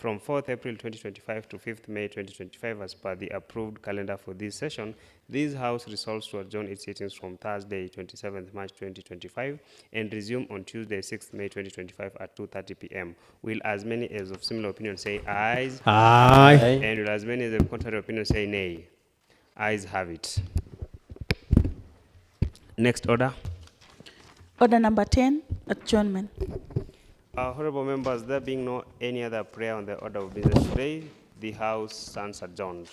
from 4th April 2025 to 5th May 2025 as per the approved calendar for this session. This House resolves to adjourn its sittings from Thursday, 27th March 2025 and resume on Tuesday, 6th May 2025 at 2:30 p.m. Will as many as of similar opinion say ayes? Aye. And will as many as of contrary opinion say nay? Ayes have it. Next order. Order number 10, adjournment. Honorable members, there being no any other prayer on the order of business today, the House stands adjourned.